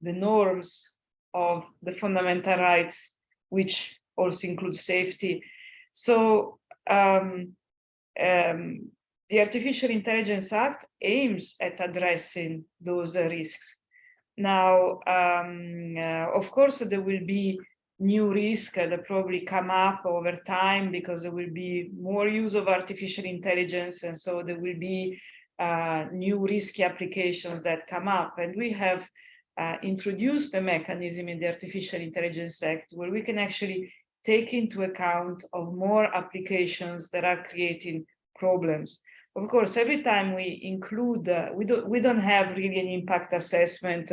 the norms of the fundamental rights, which also include safety. So the Artificial Intelligence Act aims at addressing those risks. Now, of course, there will be new risks that probably come up over time because there will be more use of artificial intelligence, and so there will be new risky applications that come up. And we have introduced a mechanism in the Artificial Intelligence Act where we can actually take into account of more applications that are creating problems. of course, every time we include, we don't have really an impact assessment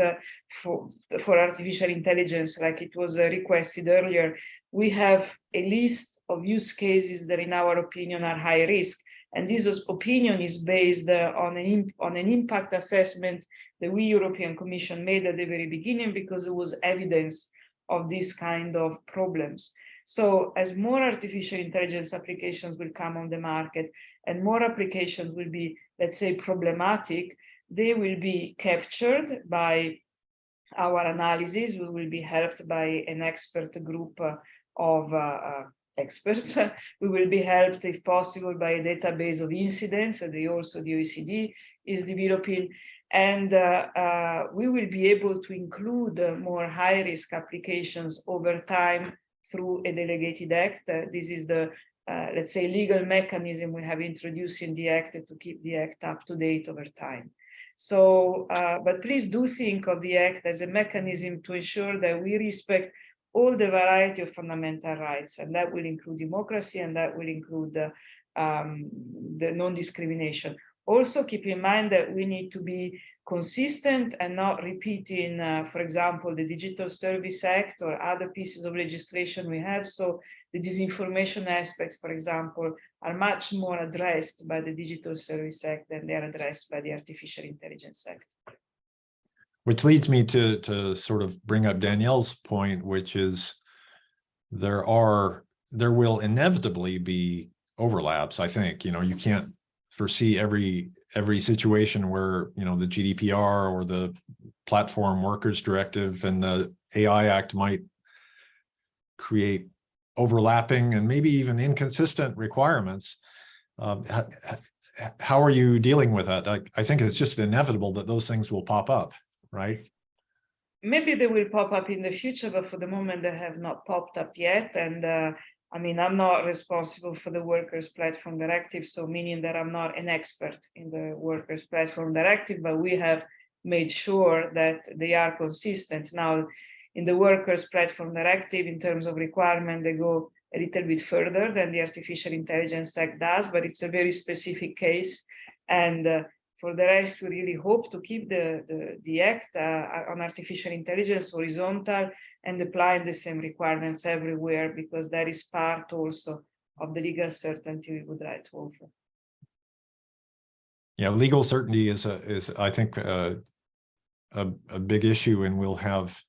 for artificial intelligence like it was requested earlier. We have a list of use cases that, in our opinion, are high risk. And this opinion is based on an impact assessment that we European Commission made at the very beginning, because there was evidence of this kind of problems. So as more artificial intelligence applications will come on the market and more applications will be, let's say, problematic, they will be captured by our analysis. We will be helped by an expert group of experts. We will be helped, if possible, by a database of incidents that the OECD is developing. And we will be able to include more high-risk applications over time through a delegated act. This is the, let's say, legal mechanism we have introduced in the act to keep the act up to date over time. So, but please do think of the act as a mechanism to ensure that we respect all the variety of fundamental rights, and that will include democracy, and that will include the non-discrimination. Also, keep in mind that we need to be consistent and not repeating, for example, the Digital Service Act or other pieces of legislation we have. So the disinformation aspects, for example, are much more addressed by the Digital Service Act than they are addressed by the Artificial Intelligence Act. Which leads me to sort of bring up Danielle's point, which is there will inevitably be overlaps. I think, you can't foresee every situation where, the GDPR or the Platform Workers Directive and the AI Act might create overlapping and maybe even inconsistent requirements. How are you dealing with that? I think it's just inevitable that those things will pop up, right? Maybe they will pop up in the future, but for the moment they have not popped up yet. And I mean, I'm not responsible for the Workers' Platform Directive, so meaning that I'm not an expert in the Workers' Platform Directive, but we have made sure that they are consistent. Now, in the Workers' Platform Directive, in terms of requirement, they go a little bit further than the Artificial Intelligence Act does, but it's a very specific case. And for the rest, we really hope to keep the Act on artificial intelligence horizontal and applying the same requirements everywhere, because that is part also of the legal certainty we would like to offer. Yeah, legal certainty is I think a big issue, and we'll have.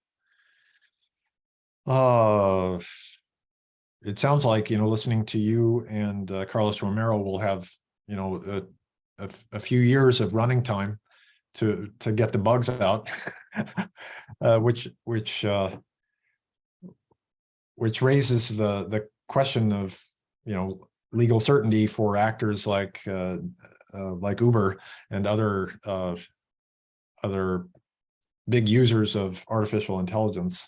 It sounds like, listening to you and Carlos Romero, will have, a few years of running time to get the bugs out, which raises the question of, legal certainty for actors like Uber and other big users of artificial intelligence.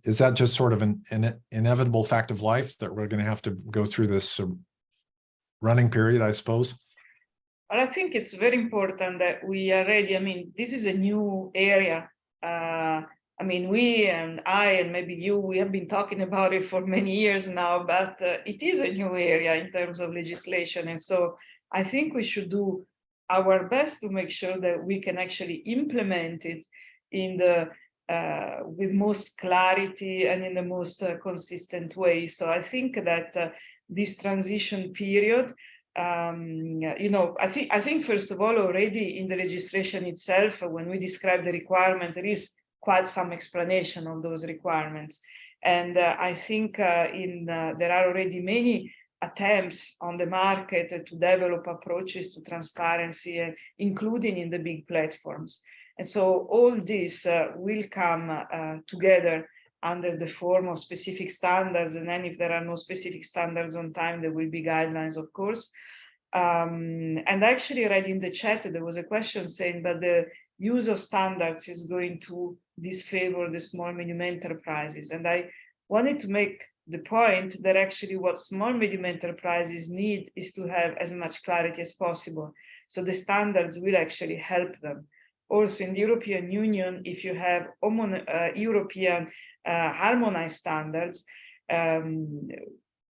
Is that just sort of an inevitable fact of life that we're going to have to go through this running period, I suppose? Well, I think it's very important that we are ready. I mean, this is a new area. I mean, we and I and maybe you, we have been talking about it for many years now, but it is a new area in terms of legislation. And so I think we should do our best to make sure that we can actually implement it in the with most clarity and in the most consistent way. So I think that this transition period, I think first of all, already in the registration itself, when we describe the requirement, there is quite some explanation of those requirements. And I think there are already many attempts on the market to develop approaches to transparency, including in the big platforms. And so all this will come together under the form of specific standards. And then if there are no specific standards on time, there will be guidelines, of course. And I actually read in the chat, there was a question saying that the use of standards is going to disfavor the small medium enterprises. And I wanted to make the point that actually what small medium enterprises need is to have as much clarity as possible. So the standards will actually help them. Also in the European Union, if you have European harmonized standards,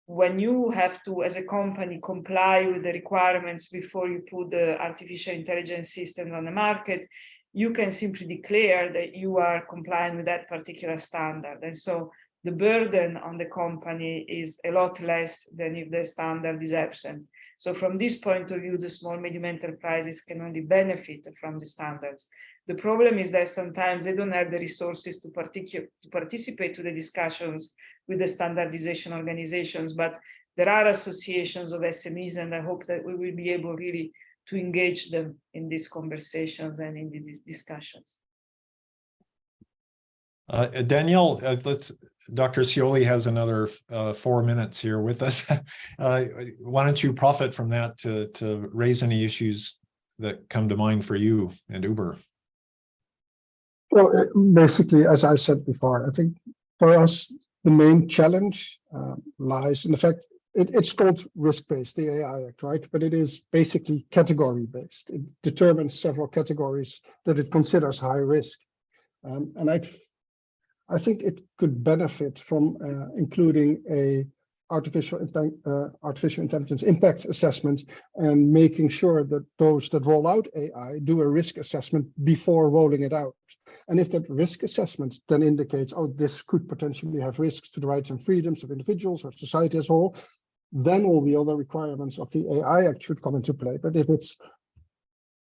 when you have to, as a company, comply with the requirements before you put the artificial intelligence system on the market, you can simply declare that you are complying with that particular standard. And so the burden on the company is a lot less than if the standard is absent. So from this point of view, the small, medium enterprises can only benefit from the standards. The problem is that sometimes they don't have the resources to participate to the discussions with the standardization organizations, but there are associations of SMEs, and I hope that we will be able really to engage them in these conversations and in these discussions. Danielle, Dr. Scioli has another 4 minutes here with us. Why don't you profit from that to raise any issues that come to mind for you and Uber? Well, basically, as I said before, I think for us, the main challenge lies in the fact it's called risk-based, the AI Act, right? But it is basically category-based. It determines several categories that it considers high risk. And I think it could benefit from including a artificial intelligence impact assessment and making sure that those that roll out AI do a risk assessment before rolling it out. And if that risk assessment then indicates, oh, this could potentially have risks to the rights and freedoms of individuals or society as a whole, then all the other requirements of the AI Act should come into play. But if it's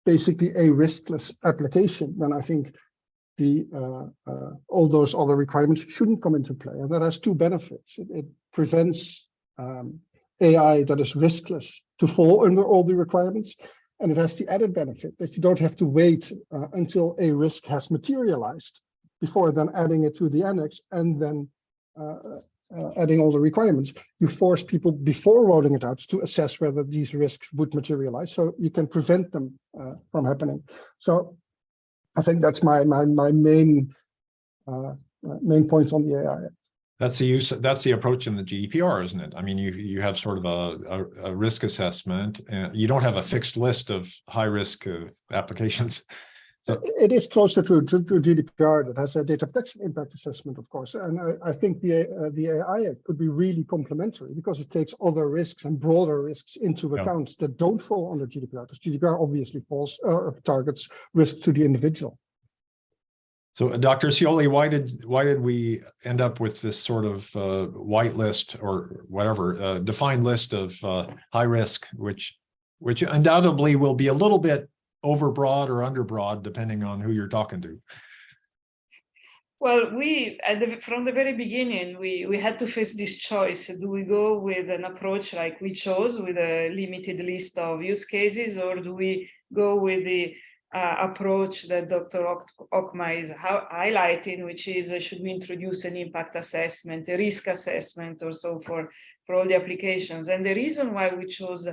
basically a riskless application, then I think all those other requirements shouldn't come into play. And that has two benefits. It prevents AI that is riskless to fall under all the requirements. And it has the added benefit that you don't have to wait until a risk has materialized before then adding it to the annex and then adding all the requirements. You force people before rolling it out to assess whether these risks would materialize, so you can prevent them from happening. So I think that's my main points on the AI. That's the approach in the GDPR, isn't it? I mean, you have sort of a risk assessment, and you don't have a fixed list of high risk applications. So it is closer to GDPR that has a data protection impact assessment, of course. And I think the AI Act could be really complementary because it takes other risks and broader risks into account that don't fall under GDPR, because GDPR obviously targets risk to the individual. So, Dr. Scioli, why did we end up with this sort of white list or whatever defined list of high risk, which undoubtedly will be a little bit overbroad or underbroad depending on who you're talking to? Well, from the very beginning, we had to face this choice. Do we go with an approach like we chose with a limited list of use cases, or do we go with the approach that Dr. Okma is highlighting, which is should we introduce an impact assessment, a risk assessment, or so for all the applications? And the reason why we chose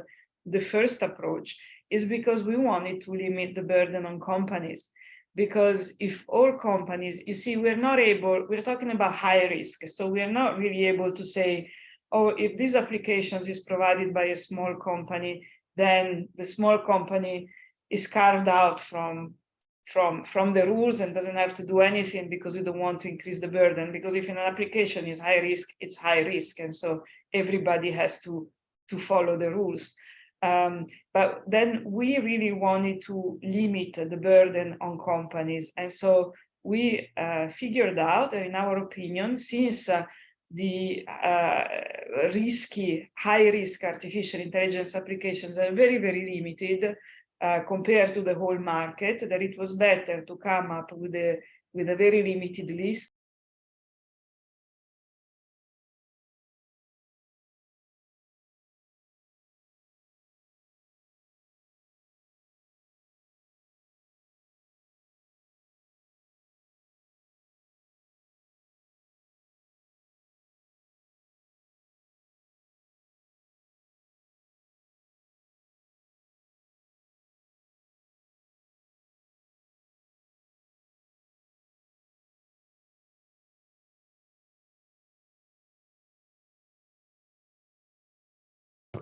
the first approach is because we wanted to limit the burden on companies. Because if all companies, you see, we're talking about high risk, so we're not really able to say, oh, if this application is provided by a small company, then the small company is carved out from the rules and doesn't have to do anything because we don't want to increase the burden. Because if an application is high risk, it's high risk, and so everybody has to follow the rules. But then we really wanted to limit the burden on companies. And so we figured out, in our opinion, since the high-risk artificial intelligence applications are very, very limited compared to the whole market, that it was better to come up with a very limited list.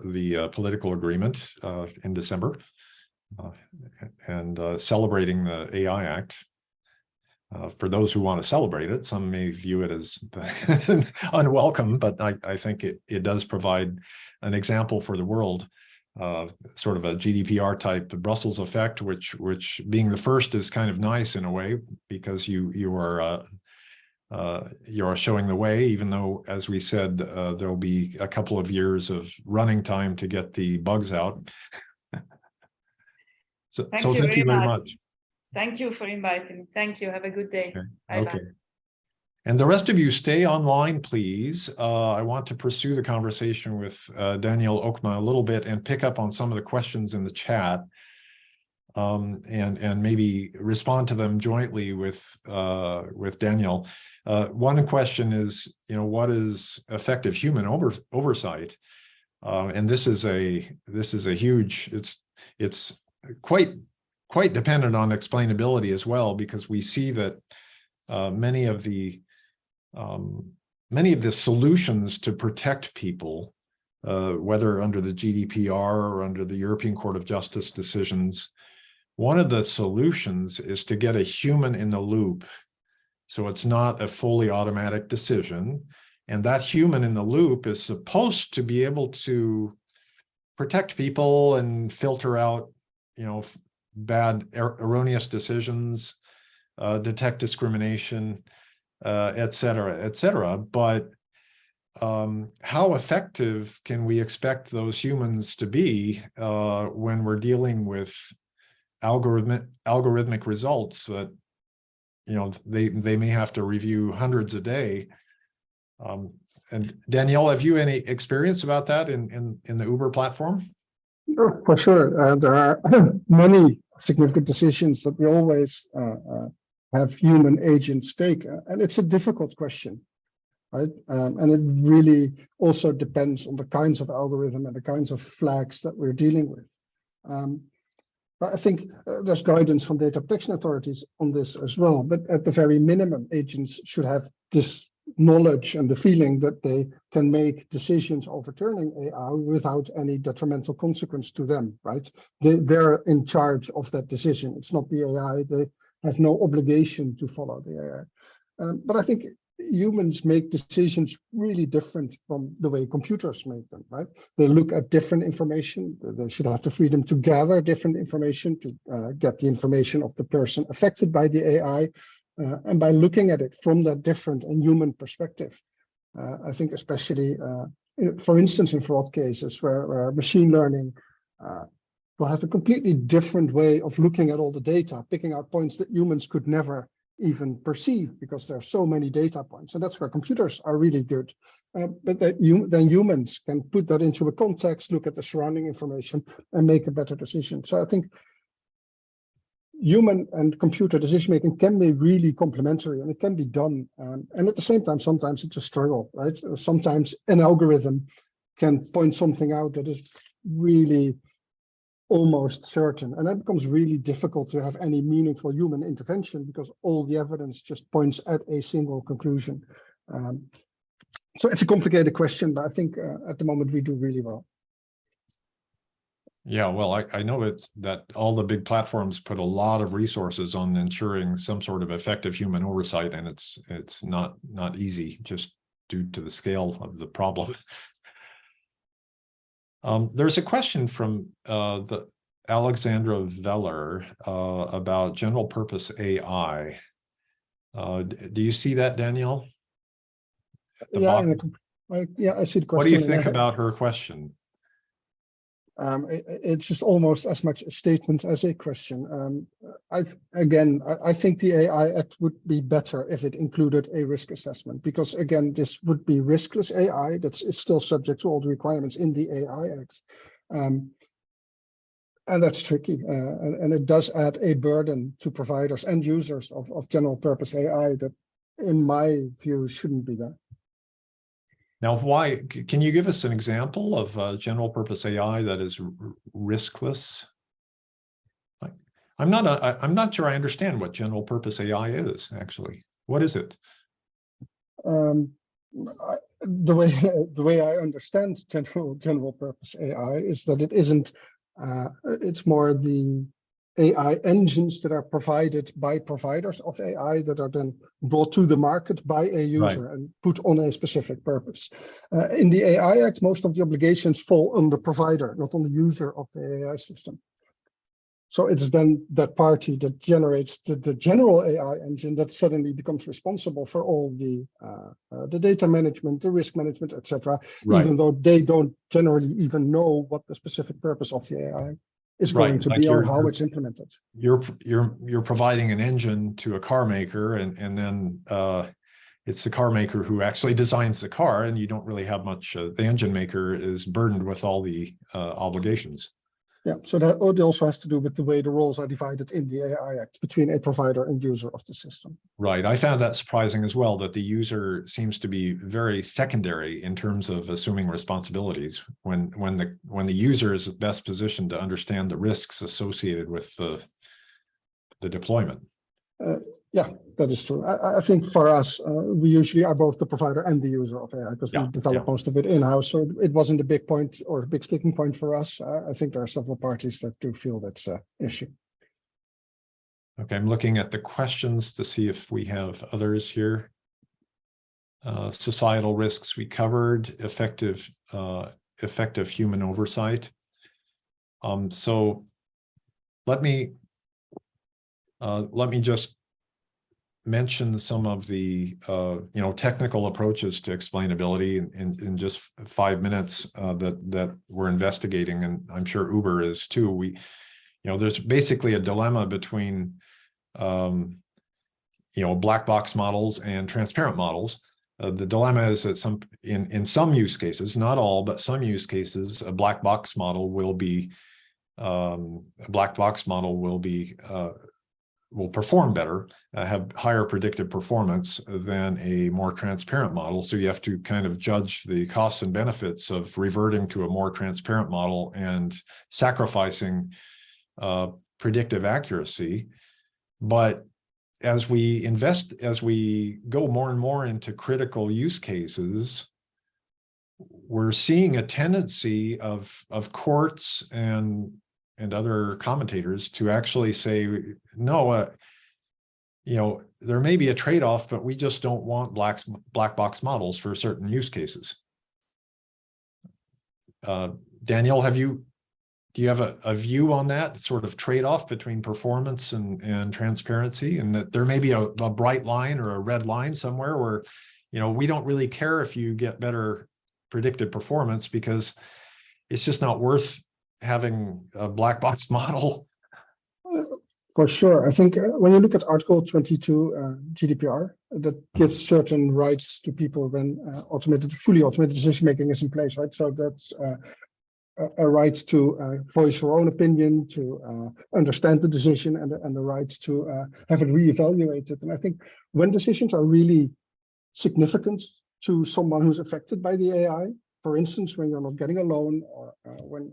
The political agreement in December and celebrating the AI Act. For those who want to celebrate it, some may view it as unwelcome, but I think it does provide an example for the world, sort of a GDPR type, the Brussels effect, which being the first is kind of nice in a way, because you are showing the way, even though, as we said, there'll be a couple of years of running time to get the bugs out. So thank you very much. Thank you for inviting me. Thank you. Have a good day. Okay. Bye-bye. Okay. And the rest of you stay online, please. I want to pursue the conversation with Daniel Okma a little bit and pick up on some of the questions in the chat, and maybe respond to them jointly with Daniel. One question is, what is effective human oversight? And this is a huge. It's quite dependent on explainability as well, because we see that many of the solutions to protect people, whether under the GDPR or under the European Court of Justice decisions, one of the solutions is to get a human in the loop. So it's not a fully automatic decision. And that human in the loop is supposed to be able to protect people and filter out, bad, erroneous decisions, detect discrimination, et cetera. But how effective can we expect those humans to be when we're dealing with algorithmic results that they may have to review hundreds a day? And Danielle, have you any experience about that in the Uber platform? For sure. There are many significant decisions that we always have human agents take, and it's a difficult question, right? And it really also depends on the kinds of algorithm and the kinds of flags that we're dealing with. But I think there's guidance from data protection authorities on this as well. But at the very minimum, agents should have this knowledge and the feeling that they can make decisions overturning AI without any detrimental consequence to them, right? They're in charge of that decision. It's not the AI. They have no obligation to follow the AI. But I think humans make decisions really different from the way computers make them, right? They look at different information. They should have the freedom to gather different information, to get the information of the person affected by the AI. And by looking at it from that different and human perspective, I think especially, for instance, in fraud cases where machine learning will have a completely different way of looking at all the data, picking out points that humans could never even perceive because there are so many data points. And that's where computers are really good. But then humans can put that into a context, look at the surrounding information, and make a better decision. So I think human and computer decision-making can be really complementary, and it can be done. And at the same time, sometimes it's a struggle, right? Sometimes an algorithm can point something out that is really almost certain, and that becomes really difficult to have any meaningful human intervention because all the evidence just points at a single conclusion. So it's a complicated question, but I think at the moment we do really well. Yeah, well, I know it's that all the big platforms put a lot of resources on ensuring some sort of effective human oversight, and it's not easy just due to the scale of the problem. There's a question from the Alexandra Veller about general purpose AI. Do you see that, Danielle? Yeah, I see the question. What do you think about her question? It's just almost as much a statement as a question. I think the AI Act would be better if it included a risk assessment, because again, this would be riskless AI that's still subject to all the requirements in the AI Act. And that's tricky. And it does add a burden to providers and users of general purpose AI that, in my view, shouldn't be there. Now, why? Can you give us an example of general purpose AI that is riskless? I'm not sure I understand what general purpose AI is, actually. What is it? The way I understand general purpose AI is that it isn't. It's more the AI engines that are provided by providers of AI that are then brought to the market by a user and put on a specific purpose. In the AI Act, most of the obligations fall on the provider, not on the user of the AI system. So it's then that party that generates the general AI engine that suddenly becomes responsible for all the data management, the risk management, etc. Even though they don't generally even know what the specific purpose of the AI is going to be or how it's implemented. You're providing an engine to a car maker, and then it's the car maker who actually designs the car, and you don't really have much. The engine maker is burdened with all the obligations. Yeah, so that also has to do with the way the roles are divided in the AI Act between a provider and user of the system. Right. I found that surprising as well, that the user seems to be very secondary in terms of assuming responsibilities when the user is best positioned to understand the risks associated with the deployment. Yeah, that is true. I think for us, we usually are both the provider and the user of AI because we develop most of it in-house. So it wasn't a big point or a big sticking point for us. I think there are several parties that do feel that's an issue. Okay, I'm looking at the questions to see if we have others here. Societal risks we covered, effective human oversight. So let me just mention some of the technical approaches to explainability in just 5 minutes that we're investigating, and I'm sure Uber is too. There's basically a dilemma between black box models and transparent models. The dilemma is that in some use cases, not all, but some use cases, a black box model will perform better, have higher predictive performance than a more transparent model. So you have to kind of judge the costs and benefits of reverting to a more transparent model and sacrificing predictive accuracy. But as we go more and more into critical use cases, we're seeing a tendency of courts and other commentators to actually say, no, there may be a trade-off, but we just don't want black box models for certain use cases. Daniel, do you have a view on that sort of trade-off between performance and transparency, and that there may be a bright line or a red line somewhere where, we don't really care if you get better predictive performance because it's just not worth having a black box model? For sure. I think when you look at Article 22 GDPR, that gives certain rights to people when fully automated decision making is in place, right? So that's a right to voice your own opinion, to understand the decision, and the right to have it reevaluated. And I think when decisions are really significant to someone who's affected by the AI, for instance, when you're not getting a loan or when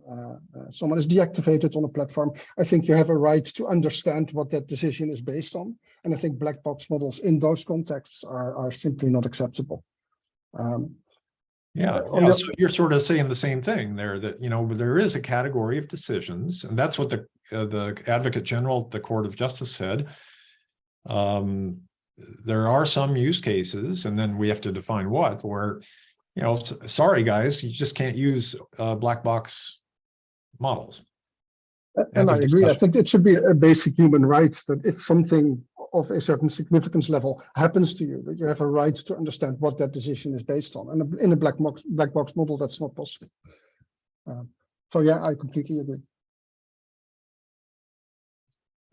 someone is deactivated on a platform, I think you have a right to understand what that decision is based on. And I think black box models in those contexts are simply not acceptable. So you're sort of saying the same thing there, that there is a category of decisions, and that's what the Advocate General at the Court of Justice said. There are some use cases, and then we have to define where sorry guys, you just can't use black box models. And I agree. I think it should be a basic human right that if something of a certain significance level happens to you, that you have a right to understand what that decision is based on. And in a black box model, that's not possible. So yeah, I completely agree.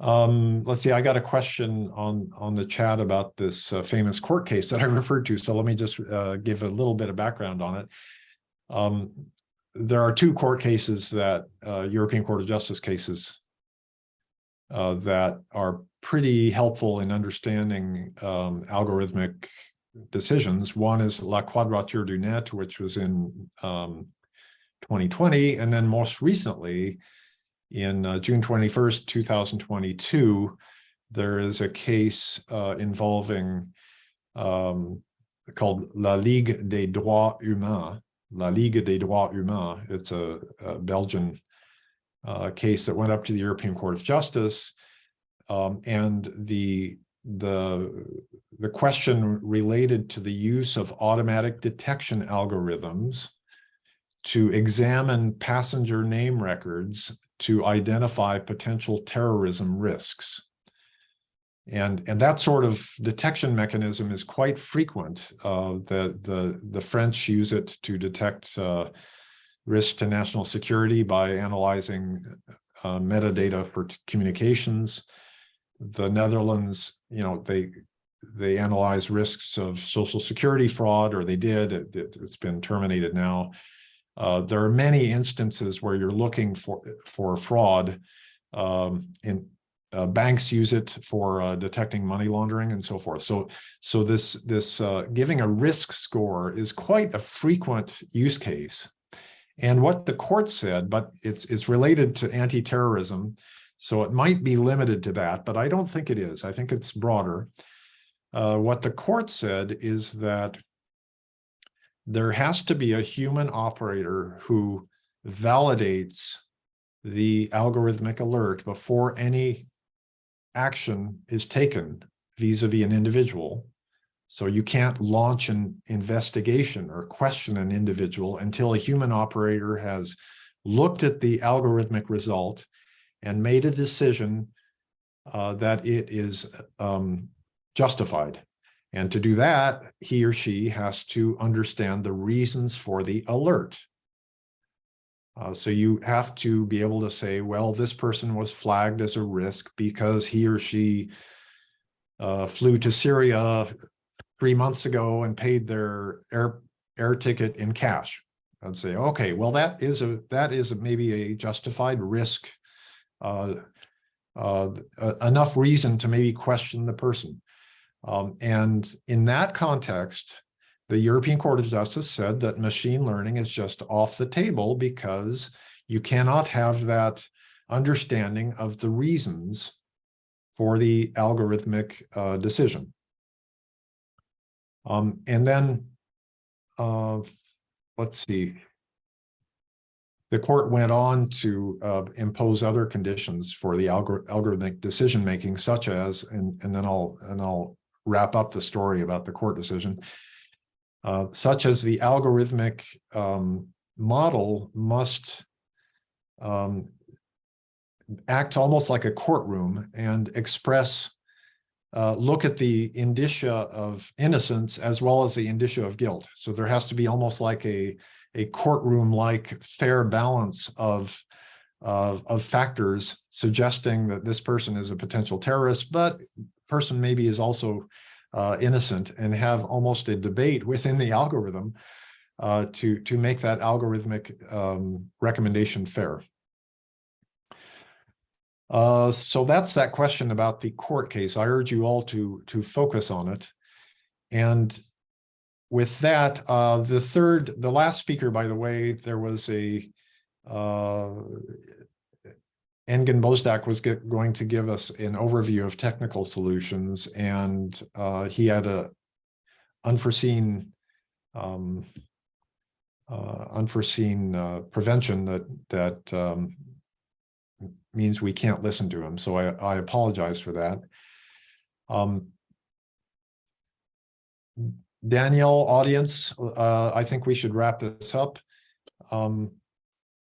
Let's see, I got a question on the chat about this famous court case that I referred to. So let me just give a little bit of background on it. There are 2 court cases that European Court of Justice cases that are pretty helpful in understanding algorithmic decisions. One is La Quadrature du Net, which was in 2020, and then most recently, in June 21st, 2022, there is a case involving called La Ligue des Droits Humains. La Ligue des Droits Humains. It's a Belgian case that went up to the European Court of Justice. And the question related to the use of automatic detection algorithms to examine passenger name records to identify potential terrorism risks. And that sort of detection mechanism is quite frequent. The French use it to detect risk to national security by analyzing metadata for communications. The Netherlands, they analyze risks of social security fraud, or they did. It's been terminated now. There are many instances where you're looking for fraud. Banks use it for detecting money laundering and so forth. So this giving a risk score is quite a frequent use case. And what the court said, but it's related to anti-terrorism, so it might be limited to that, but I don't think it is. I think it's broader. What the court said is that there has to be a human operator who validates the algorithmic alert before any action is taken vis-a-vis an individual. So you can't launch an investigation or question an individual until a human operator has looked at the algorithmic result and made a decision that it is justified. And to do that, he or she has to understand the reasons for the alert. So you have to be able to say, well, this person was flagged as a risk because he or she flew to Syria 3 months ago and paid their air ticket in cash. I'd say, okay, well, that is maybe a justified risk, enough reason to maybe question the person. And in that context, the European Court of Justice said that machine learning is just off the table because you cannot have that understanding of the reasons for the algorithmic decision. And then, let's see, the court went on to impose other conditions for the algorithmic decision making, such as, and then I'll wrap up the story about the court decision. Such as the algorithmic model must act almost like a courtroom and express, look at the indicia of innocence as well as the indicia of guilt. So there has to be almost like a courtroom-like fair balance of factors suggesting that this person is a potential terrorist, but person maybe is also innocent, and have almost a debate within the algorithm to make that algorithmic recommendation fair. So that's that question about the court case. I urge you all to focus on it. And with that, the last speaker, by the way, there was a Engin Bozdak was going to give us an overview of technical solutions, and he had a unforeseen prevention that means we can't listen to him. So I apologize for that. Daniel, audience, I think we should wrap this up.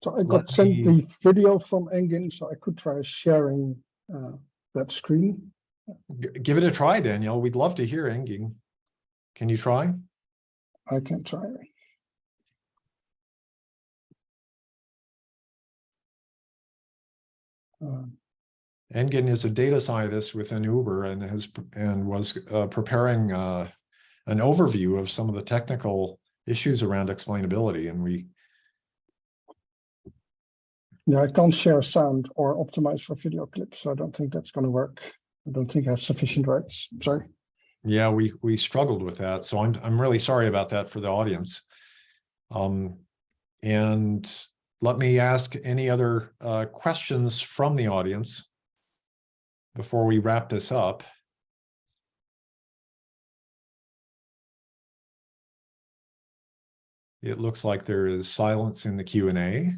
So I got sent the video from Engin, so I could try sharing that screen. Give it a try, Daniel. We'd love to hear Engin. Can you try? I can try. Engin is a data scientist within Uber and was preparing an overview of some of the technical issues around explainability, and Yeah, I can't share sound or optimize for video clips, so I don't think that's going to work. I don't think I have sufficient rights. Sorry. Yeah, we struggled with that, so I'm really sorry about that for the audience. And let me ask any other questions from the audience before we wrap this up. It looks like there is silence in the Q&A.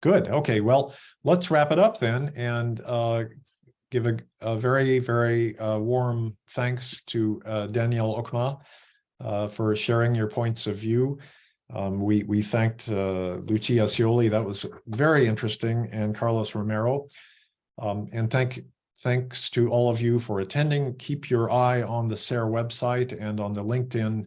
Good. Okay. Well, let's wrap it up then and give a very, very warm thanks to Danielle Okma for sharing your points of view. We thanked Lucia Scioli. That was very interesting, and Carlos Romero. And thanks to all of you for attending. Keep your eye on the SARE website and on the LinkedIn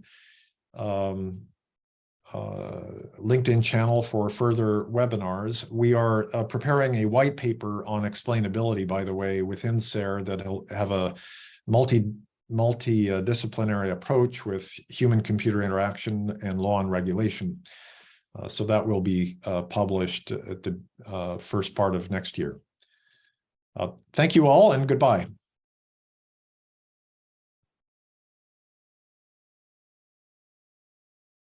channel for further webinars. We are preparing a white paper on explainability, by the way, within SARE that will have a multidisciplinary approach with human-computer interaction and law and regulation. So that will be published at the first part of next year. Thank you all, and goodbye.